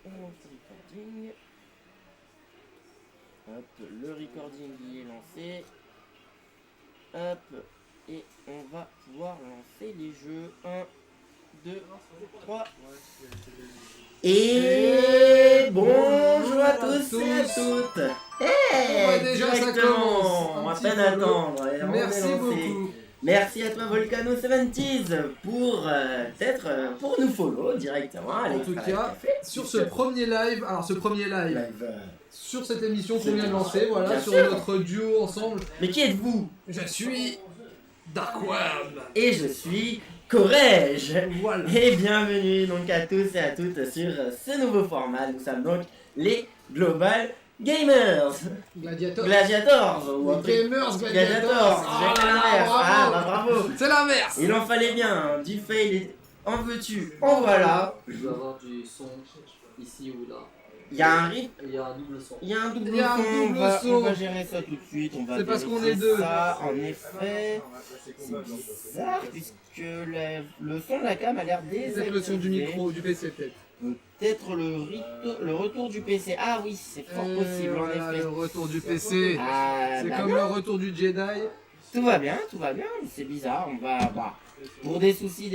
on lance le recording. Hop, le recording il est lancé. Hop, et on va pouvoir lancer les jeux. 1, 2, 3. Et bonjour à tous et à toutes. Ouais, déjà ça commence. On va à peine attendre. Et on est Merci lancé. beaucoup. Merci à toi Volcano70 pour nous follow directement. En tout cas, sur ce premier live, sur cette émission qu'on vient de lancer, voilà, Bien sur sûr. notre duo ensemble, Mais qui êtes-vous? je suis Darkwam. Et je suis Corège. Voilà. Et bienvenue donc à tous et à toutes sur ce nouveau format. Nous sommes donc les Global Gamers. Gladiator. Gladiators. Ou un truc. Gamers, Gladiators. Gladiators. J'ai fait l'inverse. Ah bah bravo. C'est l'inverse. Il en fallait bien. Hein. Du fail et en veux-tu, en voilà. Je dois avoir du son ici ou là. Il y a un rythme. Il y a un double son. Il y a un double Il y a un son, double on son. va gérer ça tout de suite, on va C'est parce qu'on vérifier est deux. ça, en effet, c'est bizarre puisque le son de la cam a l'air désactivé. C'est le son du micro, du PC peut-être. Peut-être le retour du PC, ah oui c'est fort possible en Voilà, effet. le retour du PC. Ah, C'est bah comme non, le retour du Jedi. tout va bien, c'est bizarre, on va, pour des soucis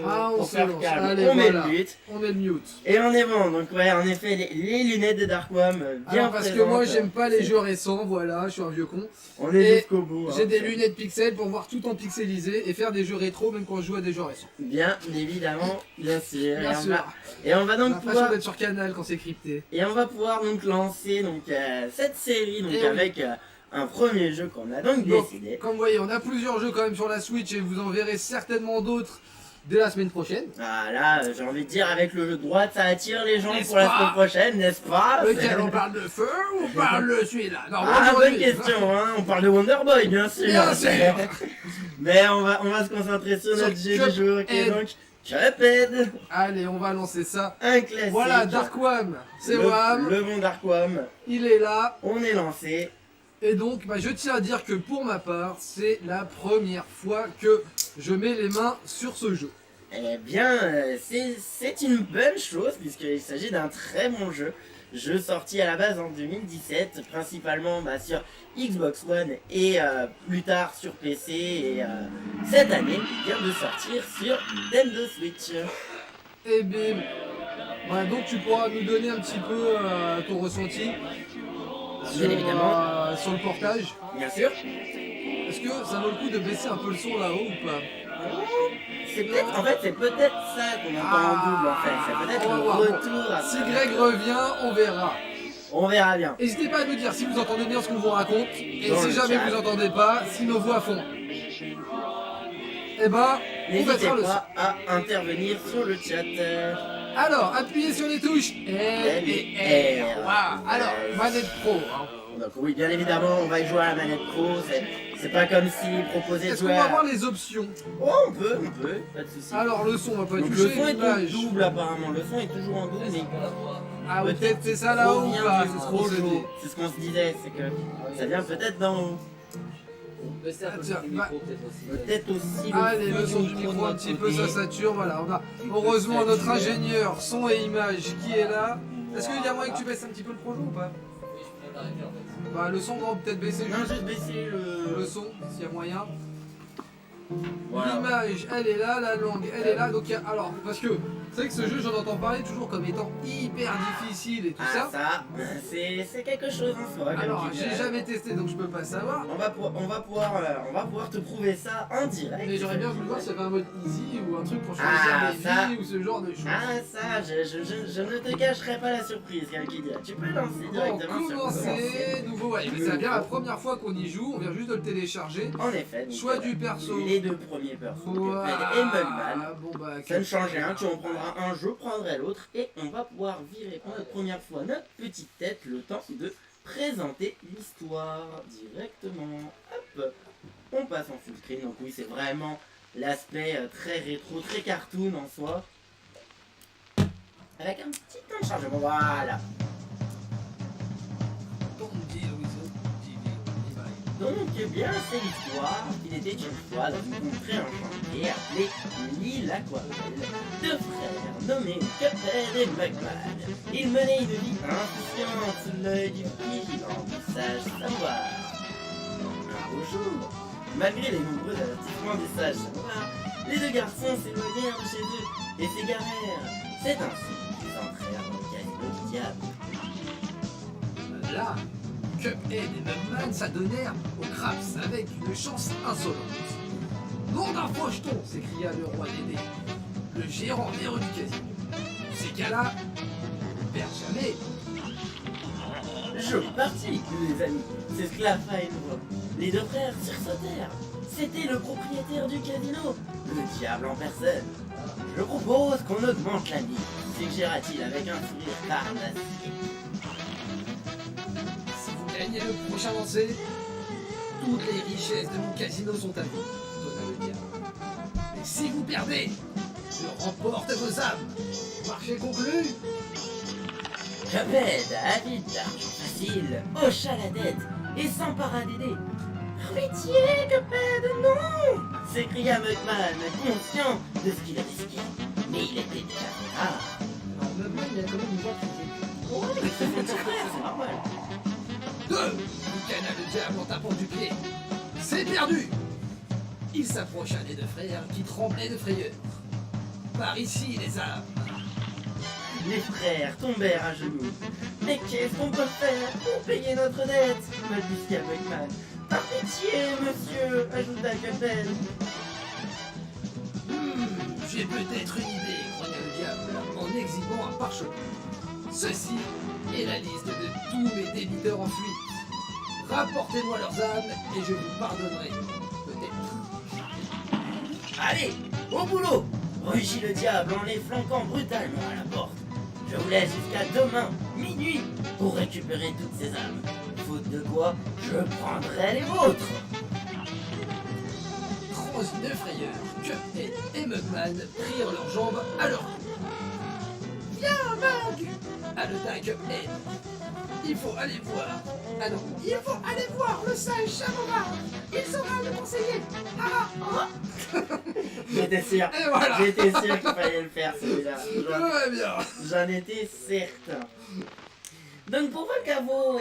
Ah, on pour se faire lance. calme, Allez, on met voilà. le but. On met le mute. Et on est bon, donc ouais, en effet, les lunettes de Darkwam, bien Alors parce que présentes. moi j'aime pas les jeux récents, voilà, je suis un vieux con. On est Et jusqu'au bout. J'ai hein. des lunettes pixels pour voir tout en pixelisé et faire des jeux rétro même quand je joue à des jeux récents. Bien évidemment, bien sûr. Bien sûr. Et on va On a donc l'impression pouvoir, d'être sur Canal quand c'est crypté. et on va pouvoir donc lancer donc cette série donc Et oui. avec un premier jeu qu'on a donc Donc, décidé. comme vous voyez, on a plusieurs jeux quand même sur la Switch et vous en verrez certainement d'autres dès la semaine prochaine. Ah là, j'ai envie de dire avec le jeu de droite, ça attire les gens N'est-ce pour la pas semaine prochaine, n'est-ce pas? Lequel on parle de feu ou on parle de celui-là? Non, Ah, aujourd'hui, bonne question, hein. On parle de Wonder Boy, bien sûr. Bien sûr. Mais on va se concentrer sur notre jeu du jour qui est donc Cuphead, Allez, on va lancer ça. un classique. Voilà, Darkwam, c'est Wam, le bon Darkwam. il est là. On est lancé. Et donc, je tiens à dire que pour ma part, c'est la première fois que je mets les mains sur ce jeu. Eh bien, c'est une bonne chose puisqu'il s'agit d'un très bon jeu. Jeu sorti à la base en 2017, principalement sur Xbox One et plus tard sur PC. Et cette année, il vient de sortir sur Nintendo Switch. Et bim. Voilà, donc tu pourras nous donner un petit peu ton ressenti Bien évidemment. sur le portage. Bien sûr. Est-ce que ça vaut le coup de baisser un peu le son là-haut ou pas? C'est peut-être ça qu'on entend en double en fait. C'est peut-être On va le voir. retour à Si Greg revient, on verra. On verra bien. N'hésitez pas à nous dire si vous entendez bien ce qu'on vous raconte et Dans si le jamais chat. vous entendez pas, si nos voix font. Eh ben, on N'hésitez mettra le son. pas à intervenir sur le chat. Alors, appuyez sur les touches L et R. Voilà. Alors, manette pro. Hein. Donc oui, bien évidemment, on va y jouer à la manette pro. C'est pas comme s'il proposait de Est-ce qu'on jouer va à... voir les options? Oh, on peut, pas de soucis. Alors, le son, on va pas Donc le toucher. son est en l'image. double apparemment, le son est toujours en double, mais Ah, ouais, peut-être c'est ça là-haut ou provient pas? du C'est ce qu'on se dit. micro. C'est ce qu'on se disait, c'est que ça vient peut-être d'en haut. Baisser un peu Tiens, le micro peut-être aussi. Peut-être aussi Allez, flux le son du de micro un notre petit peu, côté. ça sature, voilà. On a heureusement notre ingénieur son et image qui est là. Est-ce qu'il y a moyen que tu baisses un petit peu le projet ou pas? Oui, je peux l'arrêter en fait. Bah, le son, on va peut-être baisser Non, juste juste baisser le son, s'il y a moyen. Voilà. L'image, elle est là, la langue, elle est là. Donc, alors, parce que c'est vrai que ce jeu, j'en entends parler toujours comme étant hyper difficile et tout Ah, ça. ça, c'est quelque chose en soi. comme Alors, tu j'ai dirais. jamais testé donc je peux pas savoir. On va pouvoir te prouver ça en direct. Mais j'aurais bien voulu voir s'il y avait un mode easy ou un truc pour Ah, choisir des ça. vies ou ce genre de choses. Ah ça, je ne te cacherai pas la surprise, Kalkidia. Tu peux lancer Bon, directement sur commencer, nouveau, ouais, mais c'est bien la première fois qu'on y joue, on vient juste de le télécharger. En effet. donc, Choix du perso. Les deux premiers persos, Cuphead Voilà. et Mugman. Bon, bah, Ça ne change rien, tu en prendras un, je prendrai l'autre et on va pouvoir virer pour notre première fois notre petite tête le temps de présenter l'histoire directement. Hop, on passe en full screen, donc oui c'est vraiment l'aspect très rétro, très cartoon en soi. Avec un petit temps de chargement, voilà. Donc, eh bien, c'est l'histoire qu'il était une fois dans une contrée enchantée appelée l'île Aquarelle. Deux frères nommés Cuphead et Mugman. Ils menaient une vie insouciante sous l'œil du vigilant du sage savoir. Un beau jour, malgré les nombreux avertissements du sage savoir, les deux garçons s'éloignèrent de chez eux et s'égarèrent. C'est ainsi qu'ils entrèrent dans le casino du diable. Là, Cuphead et Mugman s'adonnèrent au craps avec une chance insolente. Nom d'un faucheton, s'écria le roi des dés, le gérant véreux du casino. Ces cas-là, ne perd jamais. Jolie partie, les amis, s'esclaffa une voix. Les deux frères sursautèrent. C'était le propriétaire du casino, le diable en personne. Je propose qu'on augmente la mise, suggéra-t-il avec un sourire carnassier. Si vous gagnez le prochain lancer, toutes les richesses de mon casino sont à vous, donna le diable. Mais si vous perdez, je remporte vos âmes. Marché conclu. Cuphead, avide d'argent facile, hocha la tête et s'empara des dés. Pitié, Cuphead, non s'écria Mugman, conscient de ce qu'il risquait. Mais il était déjà trop tard. Alors, Mugman, il a quand même une voix qui fait. Oh, mais c'est mon petit frère, c'est normal. 2. Ricana le diable en tapant du pied. C'est perdu. Il s'approcha des deux frères qui tremblaient de frayeur. Par ici, les âmes. Les frères tombèrent à genoux. Mais qu'est-ce qu'on peut faire pour payer notre dette balbutia Mugman. Par pitié, monsieur, ajouta Cuphead. J'ai peut-être une idée, grogna le diable en exhibant un parchemin. Ceci est la liste de tous mes débiteurs en fuite. Rapportez-moi leurs âmes et je vous pardonnerai. Peut-être. Allez, au boulot rugit le diable en les flanquant brutalement à la porte. Je vous laisse jusqu'à demain, minuit, pour récupérer toutes ces âmes. Faute de quoi, je prendrai les vôtres. Transi de frayeur, Cuphead et Mugman prirent leurs jambes à leur cou. Viens, Mug haleta Cuphead. Il faut aller voir. Ah non, il faut aller voir le sage Chamovar. Il saura le conseiller. Ah, ah. J'étais sûr, Et voilà. j'étais sûr qu'il fallait le faire celui-là. Tout va bien. J'en étais certain. Donc pour Volcano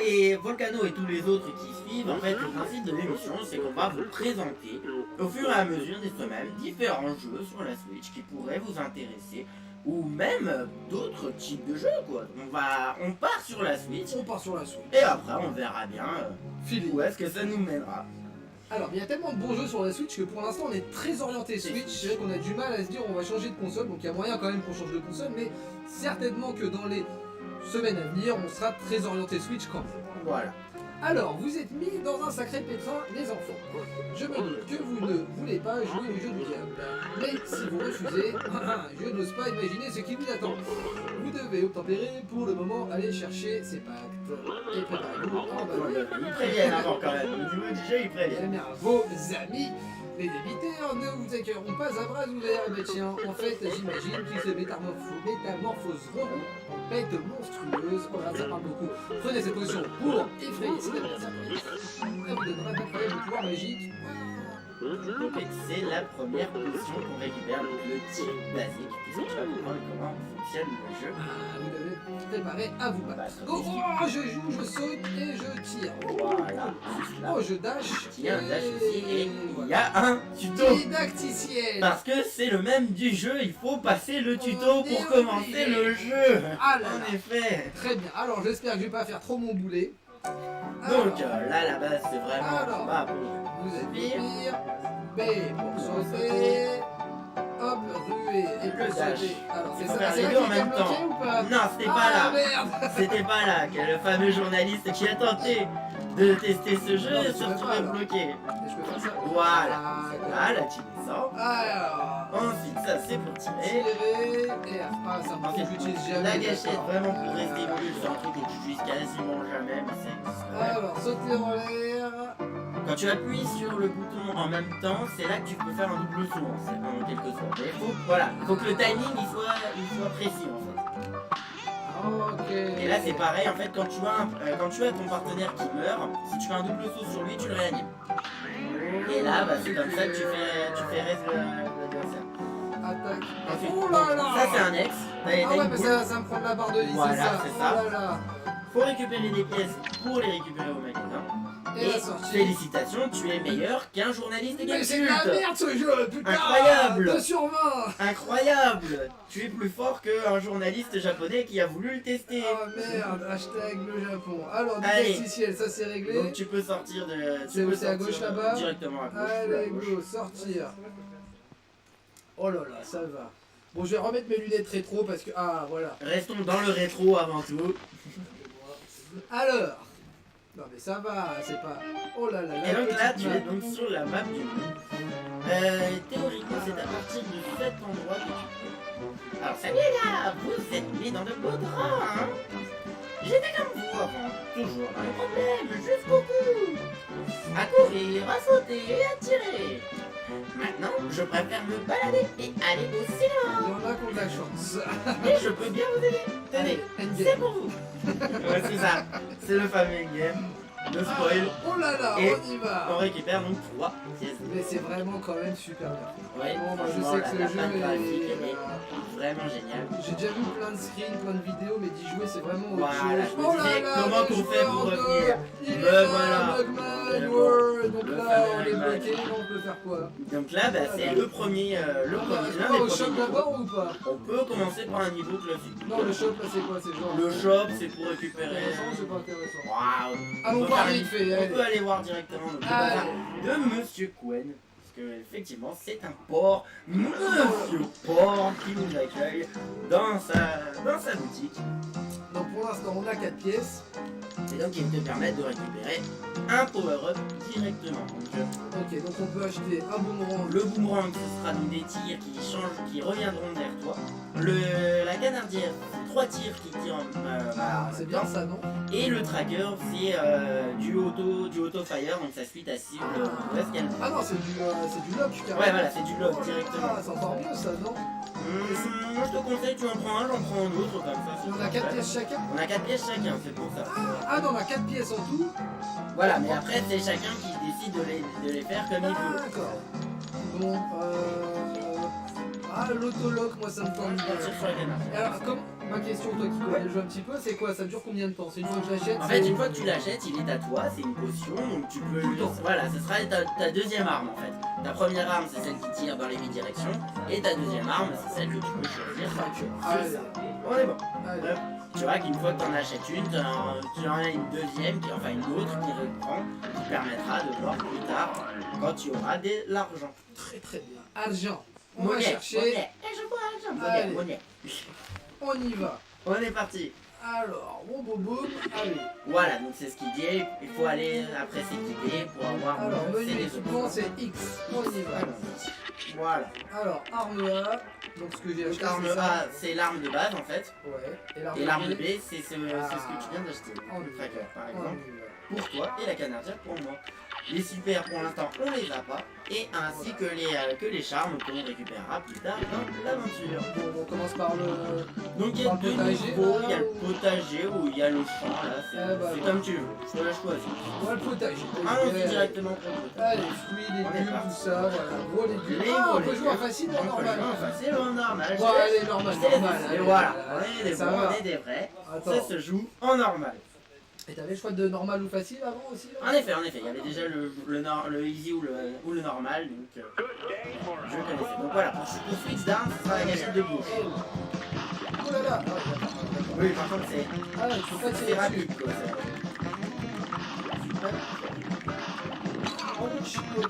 et tous les autres qui suivent, en fait le principe de l'émission c'est qu'on va vous présenter au fur et à mesure des semaines différents jeux sur la Switch qui pourraient vous intéresser ou même d'autres types de jeux quoi. On part sur la Switch On part sur la Switch. et après on verra bien Feeling. où est-ce que ça nous mènera. Alors, il y a tellement de bons jeux sur la Switch que pour l'instant on est très orienté Switch. C'est vrai qu'on a du mal à se dire on va changer de console, donc il y a moyen quand même qu'on change de console, mais certainement que dans les semaines à venir on sera très orienté Switch quand même. Voilà. Alors, vous êtes mis dans un sacré pétrin, les enfants. Je me doute que vous ne voulez pas jouer au jeu du diable. Mais si vous refusez, je n'ose pas imaginer ce qui vous attend. Vous devez obtempérer pour le moment aller chercher ces pactes. Et préparez-vous en bataille. Ils préviennent avant quand même. Au niveau du jeu ils préviennent. Eh bien, vos amis, les débiteurs, ne vous accueilleront pas à bras ouverts. Mais tiens, en fait, j'imagine qu'ils se métamorphoseront en bêtes monstrueuses. Oh là, ça parle beaucoup. Prenez cette potion pour effrayer ces adversaires. Elle vous donnera d'incroyables pouvoirs magiques. Donc c'est la première potion qu'on récupère, donc le tir basique, puisque tu vas comprendre comment fonctionne le jeu. Ah, vous devez vous préparer à vous battre. Bah, Oh, oh, je joue, je saute et je tire. Voilà, juste là. Oh, je dash. Tiens, dash aussi, et il y voilà. a un tuto. Didacticienne. Parce que c'est le même du jeu, il faut passer le tuto On est pour commencer obligé. le jeu. Ah là En là. effet. Très bien. Alors, j'espère que je vais pas faire trop mon boulet. Donc Alors, là, la base, c'est vraiment Alors. pas pour vous êtes pire. pire. B pour sauter. Hop, ruer et Le puis dash. sauter. Alors, c'est Il faut ça. faire C'est les là deux en qui t'a même bloqué temps. ou pas? Non, c'était pas Ah là. merde. C'était pas là que le fameux journaliste qui a tenté de tester ce Non, jeu mais se tu peux pas, retrouvait alors. bloqué. Et je peux faire ça. Voilà. Ah, Là, tu descends. alors. Ensuite, ça c'est pour tirer. Tirer. Et ah, ça me Ensuite, que j'utilise jamais. la gâchette, d'accord. vraiment pour rester plus, c'est un truc que tu utilises quasiment jamais, mais c'est. Alors, sauter en l'air. Quand tu appuies sur le bouton en même temps, c'est là que tu peux faire un double saut en quelque sorte. Mais faut que le timing il soit précis en fait. Ok. Et là là c'est pareil, en fait quand tu as ton partenaire qui meurt, si tu fais un double saut sur lui, tu le réanimes. Et là, bah, c'est comme ça que tu fais reste l'adversaire. Attaque. Ensuite, Oh là là. ça c'est un ex. Ah ouais, mais ça me prend de la barre de vie, Voilà, c'est ça. c'est ça. Oh là là. Faut récupérer des pièces pour les récupérer au magasin. Et la sortie. Félicitations, tu es meilleur qu'un journaliste de Mais c'est de la Gamecult. merde ce jeu, putain. Incroyable. 2 sur 20. Incroyable. Tu es plus fort qu'un journaliste japonais qui a voulu le tester. Oh merde, hashtag le Japon. Alors, Allez. didacticiel, ça c'est réglé. Donc tu peux sortir de... C'est à gauche là-bas. Directement à gauche. Allez, go, sortir. Oh là là, ça va. Bon, je vais remettre mes lunettes rétro parce que... Ah, voilà. Restons dans le rétro avant tout. Alors. Non mais ça va, c'est pas... Oh là là, Et donc là, petite tu map. es donc sur la map du monde. Théoriquement, c'est à partir de cet endroit que tu peux. Alors, salut là, vous êtes mis dans de beaux draps, hein. J'étais comme vous avant, toujours dans les problèmes, jusqu'au bout. À courir, à sauter et à tirer. Maintenant, je préfère me balader et aller au Il cinéma. y en a qui ont de la chance. Et je peux bien vous aider. Tenez, Endgame. c'est pour vous. Ouais, c'est ça, c'est le fameux game. Le spoil. Oh là là, Et on y va. on récupère donc 3 pièces. Mais c'est vraiment quand même super bien. Ouais, Vraiment, moi je franchement, sais que ce la jeu patte graphique, elle est... est vraiment géniale. J'ai déjà vu plein de screens, plein de vidéos, mais d'y jouer c'est vraiment autre Voilà, chose. je me disais, comment le qu'on fait pour joueur revenir? de- Il est Me là, voilà. Mugman, Le ouais. Donc le là, fameux on est Mugman. bloqué, on peut faire quoi? Donc là, bah, c'est le premier, On l'un va des au shop premiers d'abord niveaux. ou pas? On peut commencer par un niveau classique. Non, le shop là c'est quoi? C'est genre... Le shop, c'est pour récupérer. Intéressant, c'est pas intéressant. Waouh! Allons On peut voir faire vite fait, on allez. peut aller voir directement donc, le Allez. bazar de Monsieur Quen. Parce que effectivement, c'est un porc, Monsieur Porc, qui nous accueille dans sa boutique. Donc pour l'instant on a 4 pièces. Et donc, ils te permettent de récupérer un power-up directement. Donc, Ok, donc on peut acheter un boomerang. le boomerang, ce sera donc des tirs qui reviendront vers toi. La canardière, c'est 3 tirs qui tirent Ah, c'est bien temps. ça, non? Et le tracker, c'est du auto-fire, donc ça suit ta cible presque. Ah non, c'est du lock carrément. Ouais, voilà, c'est du lock Oh là directement. là, c'est encore mieux ça, non? Moi, je te conseille, tu en prends un, j'en prends un autre, comme ça. c'est On a 4 parfait. pièces chacun? On a 4 pièces chacun, c'est pour ça. Ah non, on a 4 pièces en tout. Voilà, mais après, c'est chacun qui décide de les faire comme il veut. D'accord. Bon, Ah, l'autolock, moi ça me tente bien. Tire sur la canardière. Alors, comme ma question, toi qui connais le jeu un petit peu, c'est quoi? Ça dure combien de temps? C'est une fois que je l'achète? En fait, une fois que tu l'achètes, il est à toi, c'est une potion, donc tu peux... Voilà, ce sera ta deuxième arme en fait. Ta première arme, c'est celle qui tire dans les 8 directions, et ta deuxième arme, c'est celle que tu peux choisir. Allez. C'est ça. On est bon. Allez. Bref, tu vois qu'une fois que tu en achètes une, tu en as une deuxième, enfin une autre qui reprend, qui permettra de voir plus tard quand tu auras de l'argent. Très très bien. Argent. On va Monnaie, chercher. monnaie. Eh, je veux argent, Allez. monnaie. On y va. On est parti. Alors, boum boum boum. Allez. Voilà, donc c'est ce qu'il dit. Il faut aller après s'équiper pour avoir Alors, c'est menu des équipement, c'est X. On y va. Voilà. Alors, arme A. Donc, ce que j'ai Donc acheté, l'arme c'est ça. A, c'est l'arme de base en fait. Ouais. Et l'arme B, c'est ce que tu viens d'acheter. On Le y tracker va. par On exemple. y va. Pour toi et la canardière pour moi. Les super pour l'instant on les a pas. Et ainsi que les charmes qu'on récupérera plus tard dans l'aventure. Bon, on commence par le... Donc il y a Par le deux potager, niveaux, il y a là, le ou- potager ou il y a le champ là, c'est bah, c'est voilà. comme tu veux, je te la choisis. On va le potager. Allons-y directement pour le potager. Allez, fruits, On est légumes, parti. tout ça, voilà. Gros légumes. Les Ah, on gros peut jouer en légumes. facile ou On en peut normal? jouer en facile ou en normal. Bon, allez, normal, Je te laisse normal. décider. allez, Voilà, allez, on est des ça bons, va. on est des vrais. Attends. Ça se joue en normal. Et t'avais le choix de normal ou facile avant aussi là? En effet, il y avait déjà le easy ou le normal, donc je connaissais. Donc voilà, pour switch d'armes, ce sera la gâchette de gauche. Oh là là. Ah, d'accord. Oui, par contre, c'est Ah, il faut pas c'est tirer dessus. rapide quoi. Oh, ok.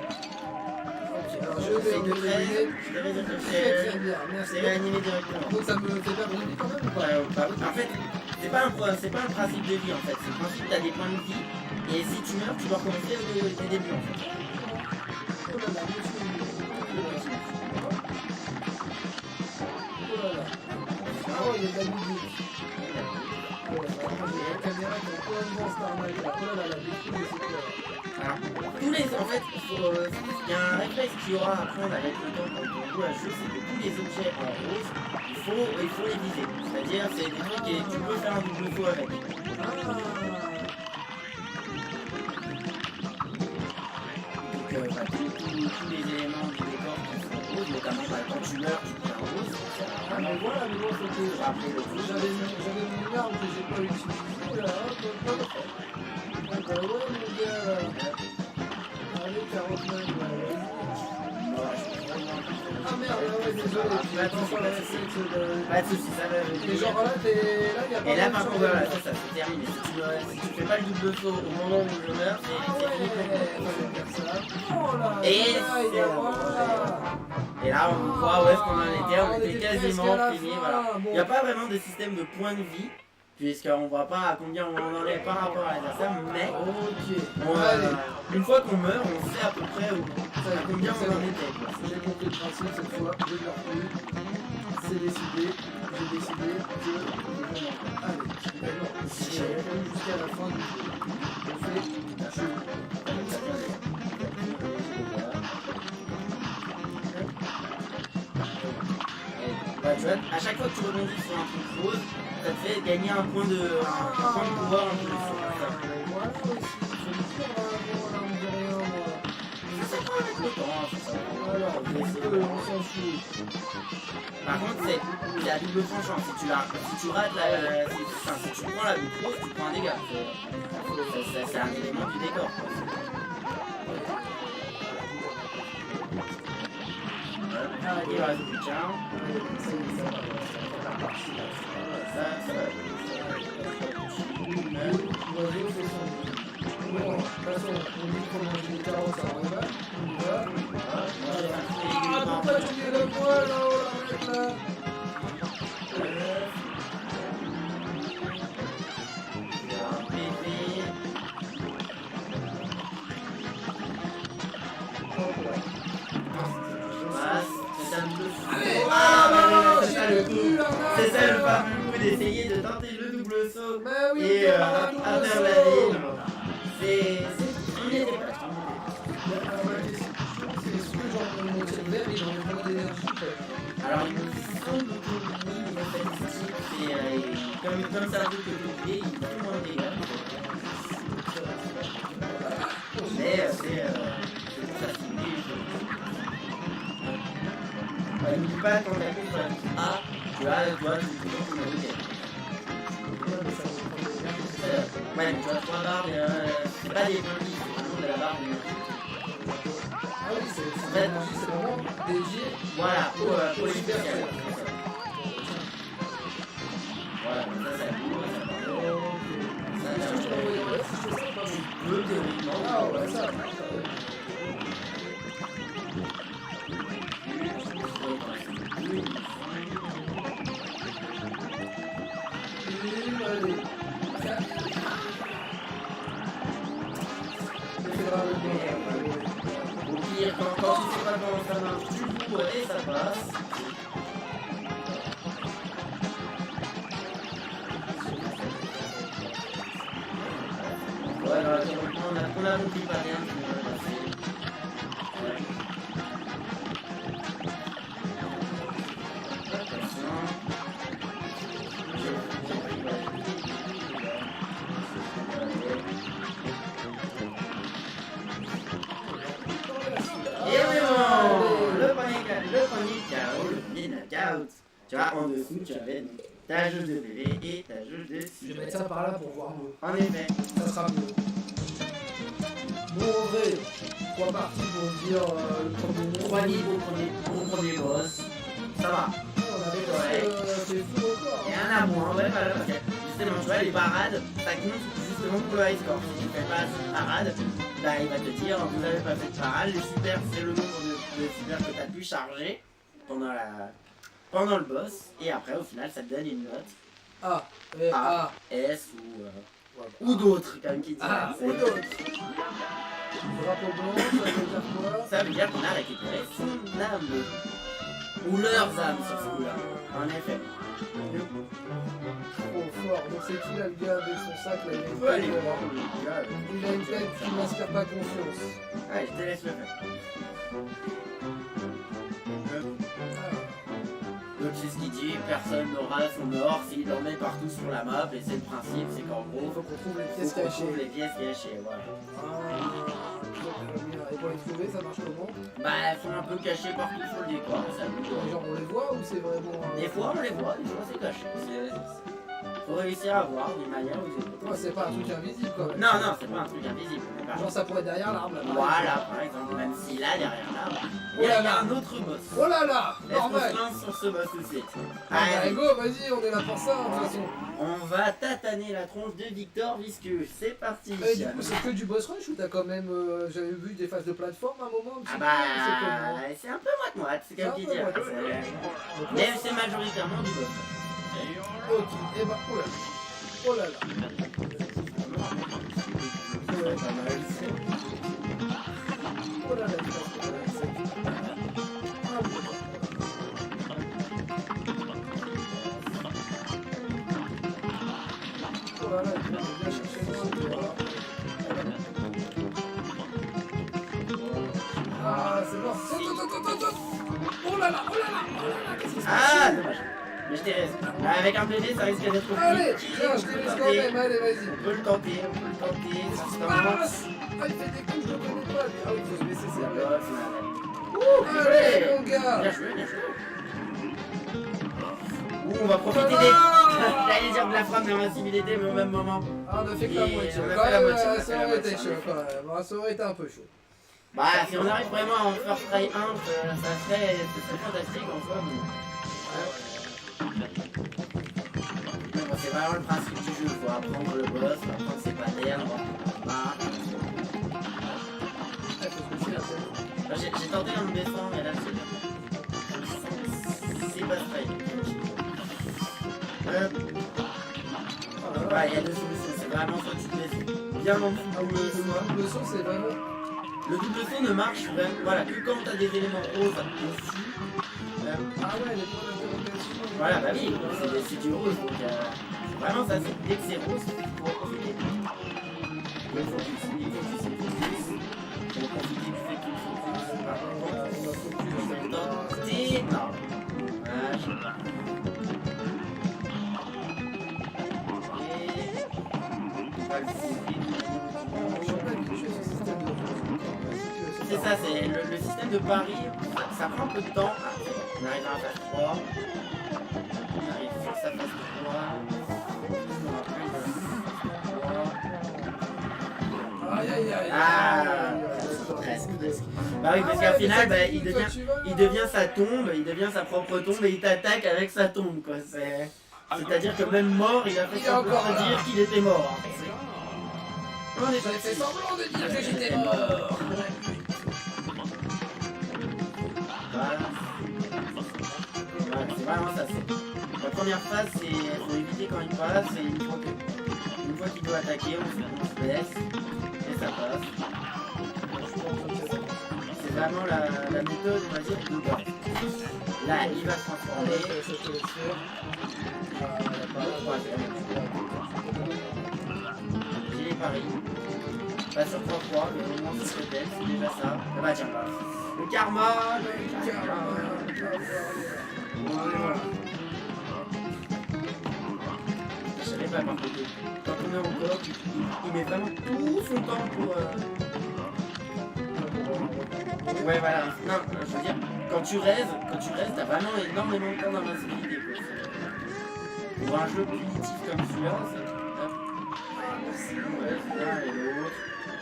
Ok, alors je vais C'est enlever de les 13, lunettes. je vais dire que Très bien, merci. c'est réanimé directement. Donc ça me fait perdre une vie quand même ou pas? Bah oui, en fait, c'est pas un principe de vie en fait, c'est le principe que t'as des points de vie, et si tu meurs, tu dois recommencer au début en fait. Oh là là, monsieur. Oh là là. Ah ouais, il y a de la musique. Ah ouais, bah, attends, j'ai la caméra qui est complètement Star Night là. Oh là là, la musique, c'est quoi? Alors, en fait, il y a un réflexe qu'il y aura à apprendre avec le temps quand on joue à ce jeu, c'est que tous les objets en rose, il faut les viser. C'est-à-dire, c'est des trucs et tu peux faire un double saut avec. Donc, tous les éléments du décor qui sont roses, notamment quand tu meurs, tu prends un rose. Ah mais voilà, mais bon, c'était... Après le truc. J'avais une arme que j'ai pas utilisée, là, hop. Ah bah ouais, mon gars. Allez, 49, ah merde, ouais, désolé, tu vas t'en faire la suite de... Pas de soucis, ça va. Et genre là, y a pas et là, de par chance contre, de- voilà, ça se termine. Et si tu fais pas le double saut au moment où je meurs, c'est fini. Oh là, Et là, voilà. Et là, on voit où est-ce qu'on en était. On on était était quasiment presque à la fini. fin, Voilà. bon. Il n'y a pas vraiment de système de points de vie, puisqu'on voit pas à combien on en est par rapport à l'adversaire. Mais Ok, allez, allez. une fois qu'on meurt, on sait à peu près à combien on en était. Quoi. J'ai compris le principe cette fois, je ne leur plus. C'est décidé, j'ai décidé que je vais m'en... Allez, d'accord. J'ai attendu jusqu'à la fin du jeu. On fait un jeu. Ouais, tu vois, à chaque fois que tu rebondis sur un truc rose, ça te fait gagner un point de pouvoir en plus. Voilà aussi, je me tire là, on dit rien moi. Ça prend avec le temps, hein, c'est ça. Alors, on s'en fout. Par contre, c'est la double tranchant. Si tu rates si tu prends la double rose, tu prends un dégât. C'est un élément du décor. Il reste plus qu'un. Ça va. L'oiseau fait son nid. Bon, de toute façon, on dit qu'on mange des carottes à repas. On y va. Ah, pourquoi tu mets le poil là-haut, la mec là? C'est ça le fameux coup d'essayer de tenter le double saut Mais oui, et à faire la ville. On y était pas. C'est ce que genre mon moitié vert, il en a pas d'énergie. Alors il me semble que oui, en fait, c'est comme c'est un truc que tu fais, il fait moins de dégâts. Mais c'est pour ça qu'il est. N'oublie pas quand t'appuies sur la touche A, tu vois, tu peux toujours naviguer. Ouais, mais tu as 3 barres, c'est pas des points de vie, c'est vraiment de la barre d'énergie. Ah oui, c'est vraiment dédié. Voilà, pour les spéciales. Voilà, ça court, ça peut théoriquement. Ah ouais, ça. Au pire, quand tu sais pas comment ça marche, tu cours et ça passe. Voilà, on a compris pas bien. Tu vois, en dessous, tu avais ta jauge de PV et ta jauge de Je vais mettre ça par là pour voir mieux. En effet. Ça sera mieux. Bon, en vrai, 3 parties pour dire le premier nom. 3 niveaux au premier boss. Ça va. On avait fait tout encore. Il y en a moins, ouais, voilà, parce que justement, tu vois, les parades, ça compte justement pour le high score. Si tu fais pas de parade, bah il va te dire, vous n'avez pas fait de parade. Les super, c'est le nombre de super que tu as pu charger pendant le boss. Et après, au final, ça te donne une note. A, A, S ou d'autres, comme qui dit. Ou d'autres. Drapeau blanc, ça veut dire quoi? Ça veut dire qu'on a récupéré son âme. Ou leurs âmes sur ce coup-là. En effet. Trop fort. Donc c'est qui là le gars avec son sac là? Il a une On peut aller tête, voir le gars. il a une tête qui m'inspire pas confiance. Allez, je te laisse le faire. Donc c'est ce qu'il dit, personne n'aura son or s'il en met partout sur la map et c'est le principe, c'est qu'en Il gros, faut qu'on trouve les faut pièces qu'on cachées. trouve les pièces cachées, voilà. Et pour les trouver, ça marche comment? Bah elles sont un peu cachées partout sur le décor, ça nous Genre on les voit ou c'est vraiment... Des fois on les voit, des fois c'est caché. Faut réussir à voir d'une manière ou d'une autre. Ouais, c'est pas un truc invisible quand même. Non, non, c'est pas un truc invisible. mais par Genre ça pourrait être derrière l'arbre là. Voilà, par exemple, même si là, derrière là, il y a un autre boss. Oh là là, Est-ce qu'on normal. se lance sur ce boss tout de suite? Ah bah Allez, go, vas-y, on est là pour ça de toute façon. on va tataner la tronche de Victor Visqueux. C'est parti. Et du coup, c'est que du boss rush ou t'as quand même... J'avais vu des phases de plateforme à un moment un petit Ah peu, bah, c'est un peu moite-moite, c'est C'est un comme qui peu dit. moite-moite. Mais c'est majoritairement du boss. Ok, et bah, oh là là. Oh là là. Ouais, pas mal. Oh là là, ah, oh là là, il faut bien chercher loin. Ah, c'est mort. Saute. Oh là là, oh là là, oh là là, qu'est-ce qui se passe? Ah, dommage. Mais je t'ai resté. Avec un PV, ça risque d'être Allez, compliqué. tiens, je te laisse quand même, allez, vas-y. On peut le tenter, on peut le tenter. Ça se Passe. Ah, il fait des coups, je ne connais pas. Ah oui, il faut se baisser, c'est vrai. Allez, Allez, mon gars. bien joué, bien joué. Ouh, on va profiter des... Ah. J'allais dire de la frappe d'invincibilité, mais au même moment. Ah, on a fait que la Et moitié. on a Quand fait la même, moitié, on a fait ça la aurait été moitié. chaud quand même. Ah, ça aurait été un peu chaud. Bah, si on arrive vraiment à en first try 1, ça serait fantastique en soi. Mais bon, c'est vraiment le principe du jeu. Faut apprendre le boss, faut apprendre ses patterns. Bah, Ah, faut se baisser la tête. j'ai tenté en me baissant, mais là, c'est pas straight. Oh là là. Ouais, il y a deux solutions. C'est vraiment soit tu te baisses bien en dessous Ah du oui, niveau. le son, c'est vraiment... Le double saut ne marche vraiment, voilà, que quand tu as des éléments roses dessus. Ah ouais, les points d'interrogation. Voilà, bah oui, c'est du rose, donc vraiment ça, dès que c'est rose, il faut en profiter. Il faut que tu sais focus, il faut profiter du fait que tu focus. Par contre, il faut tenter, non. Ah, je sais pas. Et... pas le fouiller. Je suis pas habitué à ce système de jeu. C'est ça, c'est le système de pari, ça prend un peu de temps. Après, on arrive à la phase 3. On arrive sur sa phase 3. Aïe aïe aïe. Ah, aïe. presque. Bah oui, parce qu'au final, bah, il devient sa tombe, il devient sa propre tombe et il t'attaque avec sa tombe, quoi. C'est-à-dire que même mort, il a fait Il est encore semblant de là. dire qu'il était mort. On est J'avais fait semblant de dire que j'étais mort. Voilà. Voilà, c'est vraiment ça. La première phase, c'est faut éviter quand il passe et une fois qu'il doit attaquer, on se baisse et ça passe. C'est vraiment la méthode, on va dire, de base. Là, il va se transformer. J'ai les paris. Pas sur 3-3, mais au moins c'est peut-être, c'est déjà ça. Ah bah tiens, voilà. Le karma, le karma. Voilà. Je savais pas par contre. Quand on est en coop, il met vraiment tout son temps pour... Ouais voilà. Non, je veux dire, quand tu raises, t'as vraiment énormément de temps d'invincibilité. Pour un jeu punitif comme celui-là, c'est... Ouais, c'est l'un et l'autre.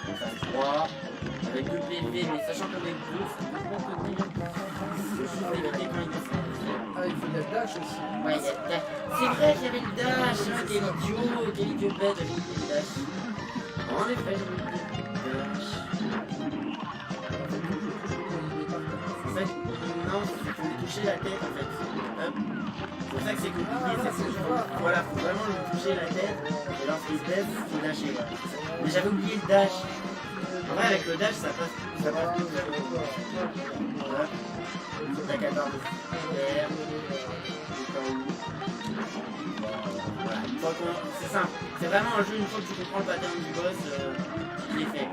On passe 3. Avec 2 PV, mais sachant qu'on est 2, ça peut pas tenir. Il faut éviter quand il descend. Ah, il faut de la dash aussi. Ouais, il y a le dash. C'est vrai qu'il y avait le dash, hein, quel idiot bête, j'avais oublié le dash. En effet, j'avais oublié le dash. En fait, non, il faut lui toucher la tête en fait. Hop. C'est pour ça que c'est compliqué, voilà, faut vraiment lui toucher la tête, et lorsqu'il se baisse, il faut lâcher. Voilà. Mais j'avais oublié le dash. En vrai, avec le dash, ça passe plus voilà. T'as qu'à barre de fer, du simple. C'est vraiment un jeu, une fois que tu comprends le pattern du boss, il est fait.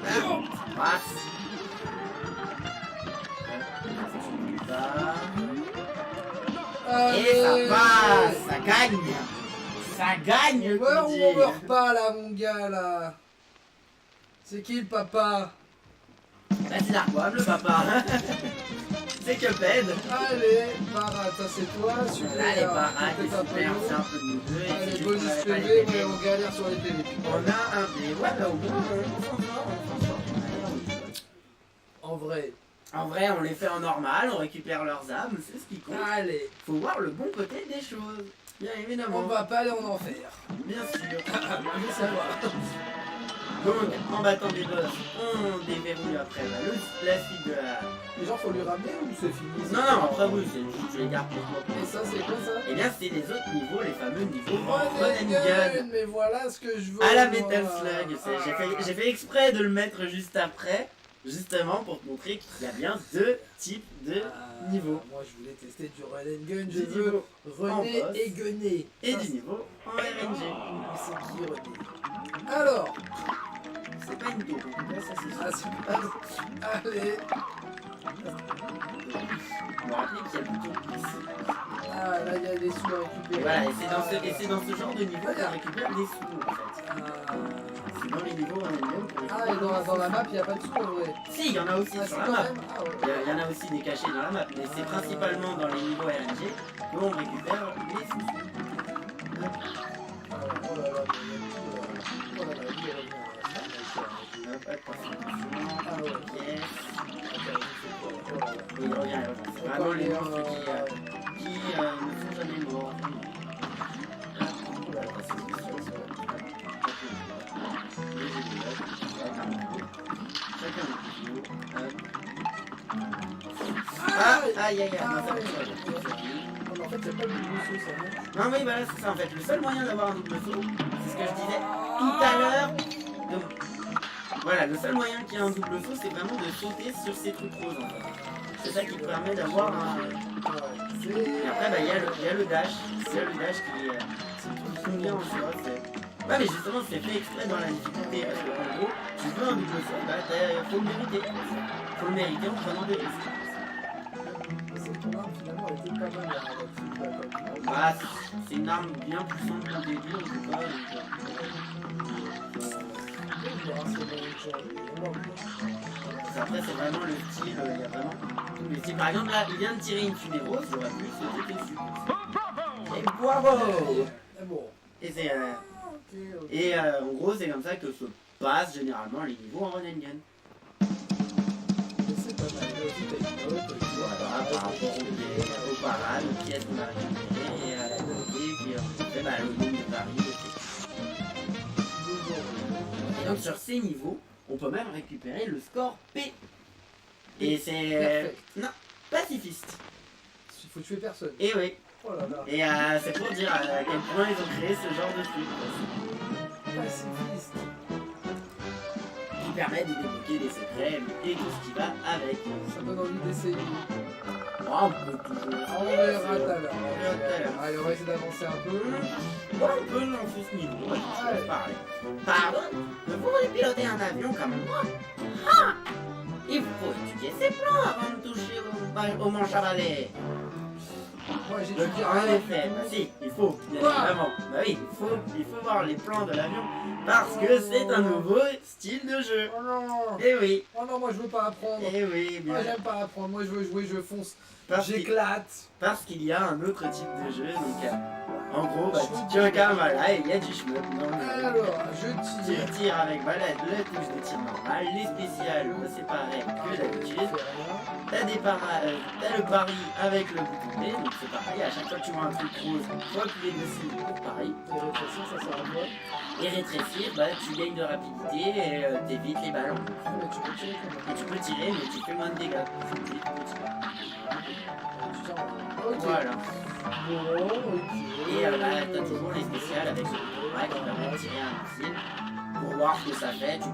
Ah, passe. Et ça passe, ça gagne. Ça gagne, Ouais, on Cookie. meurt pas là, mon gars là. C'est qui le papa? Bah c'est Darkwam, le papa. C'est Cuphead. Allez, Barat, ça c'est toi, super. Là, les baraques, les Peut-être un peu super, long. c'est un peu de nous deux. Et Allez, c'est bonus juste qu'on avait PV, pas les mais PV. on galère sur les PV. On a un P. Ouais, bah au moins, on s'en sort, on s'en sort. En vrai. En vrai, on les fait en normal, on récupère leurs âmes, c'est ce qui compte. Allez, Faut voir le bon côté des choses. Bien évidemment. on va pas aller en enfer. Bien sûr. Je sais pas. Donc, en battant des boss, on déverrouille après la suite de la... Les gens, faut lui ramener ou c'est fini? Non, non, après oui, c'est juste tu les gardes pour toi. Et ça, c'est quoi ça? Et bien, c'est les autres niveaux, les fameux niveaux Run Run and and gun, Gun. mais voilà ce que je veux. À la moi. Metal Slug. J'ai fait exprès de le mettre juste après, justement pour te montrer qu'il y a bien deux types de niveaux. Moi, je voulais tester du run and gun. Je Du veux niveau runner en boss. et gunner. Et Ça, du niveau en RNG. c'est qui runner? Alors, C'est pas une tour, en tout cas, ça c'est sûr. ah, allez. Vous me rappelez qu'il y a le bouton ici. Ah, là, il y a des sous à Et récupérer. voilà, et c'est dans ce genre de niveau qu'on récupère des sous en fait. Ah, C'est dans les niveaux Run and Gun qu'on Ah, et récupère. dans la map, il n'y a pas de sous en vrai. Si, il y en a aussi Ah, sur si, la quand map. même. Ah, ouais. Il y en a aussi des cachés dans la map, mais c'est principalement dans les niveaux RNG qu'on récupère les sous. Oh là là, mais il y a tout, oh là là, lui, il revient à ça, Hop, attention, Ah ouais. yes. Oh là là. Il revient. C'est vraiment les monstres qui ne sont jamais morts. Oh là là, c'est sûr, Chacun un petit Ah, aïe aïe aïe, Ah, non, ça ouais. va, ça va. Non, mais en fait, il n'y a pas de saut, ça, non? Non oui voilà c'est ça en fait, le seul moyen d'avoir un double saut, c'est ce que je disais tout à l'heure. Voilà, le seul moyen qu'il y ait un double saut, c'est vraiment de sauter sur ces trucs roses en fait. C'est ça qui te permet d'avoir un... Et après bah il y a le dash, c'est le dash qui est bien en soi. Ouais mais justement c'est fait exprès dans la difficulté parce que en gros tu veux un double saut, bah faut le mériter. Faut le mériter en prenant des risques. Finalement, elle était pas mal la Bah, c'est une arme bien puissante qu'un début en tout cas. Après, c'est vraiment le style, il y a vraiment tous les styles. Par exemple, là, il vient de tirer une fumée rose, j'aurais pu sauter dessus. Et bravo! Bon. Et c'est. Ok, ok. Et en gros, c'est comme ça que se passent généralement les niveaux en run and gun. C'est pas mal. Là aussi, t'as une note. Voilà, par rapport aux parades, aux pièces qu'on a récupérées et à la nouveauté, puis on fait bah, le nombre de paris, etc. Et donc sur ces niveaux, on peut même récupérer le score P. Et c'est... Perfect. Non, pacifiste. Il faut tuer personne. Et oui. Oh là là. Et c'est pour dire à quel point ils ont créé ce genre de truc. Pacifiste. Qui permet de débloquer des secrets et tout ce qui va avec. Ça donne envie d'essayer. Oh, on peut toujours. On verra tout à l'heure. verra tout à l'heure. Allez, on va essayer d'avancer un peu. Bon, on peut lancer ce niveau, on va parler. Pardon, vous voulez piloter un avion comme moi? Ah! Il faut étudier ses plans avant de toucher au manche à balai. Moi, j'ai En étudié effet, bah si, il faut, bien Quoi évidemment. Bah oui, il faut voir les plans de l'avion parce que c'est un nouveau style de jeu. Oh non. Eh oui, Oh non, moi je veux pas apprendre. eh oui, Moi bien. j'aime pas apprendre. Moi je veux jouer, je fonce. Parce qu'il J'éclate. y a un autre type de jeu, donc en gros, bah, tu tiens un câble là et il y a du shmup dans le Alors, je Tu tire. tires avec la touche de tir normal, les spéciales, c'est pareil que d'habitude. T'as le pari avec le bouton B, donc c'est pareil, à chaque fois que tu vois un truc rose, faut appuyer dessus pour pari. Et rétrécir, ça sert à quoi? Et rétrécir, bah tu gagnes de rapidité et t'évites les ballons. Ah, mais tu peux tirer quand même. Et tu peux tirer, mais tu fais moins de dégâts. Ok. Voilà. Bon, ok. Et là, t'as toujours les spéciales avec le bouton A qui permet de tirer un missile. pour voir ce que ça fait, tu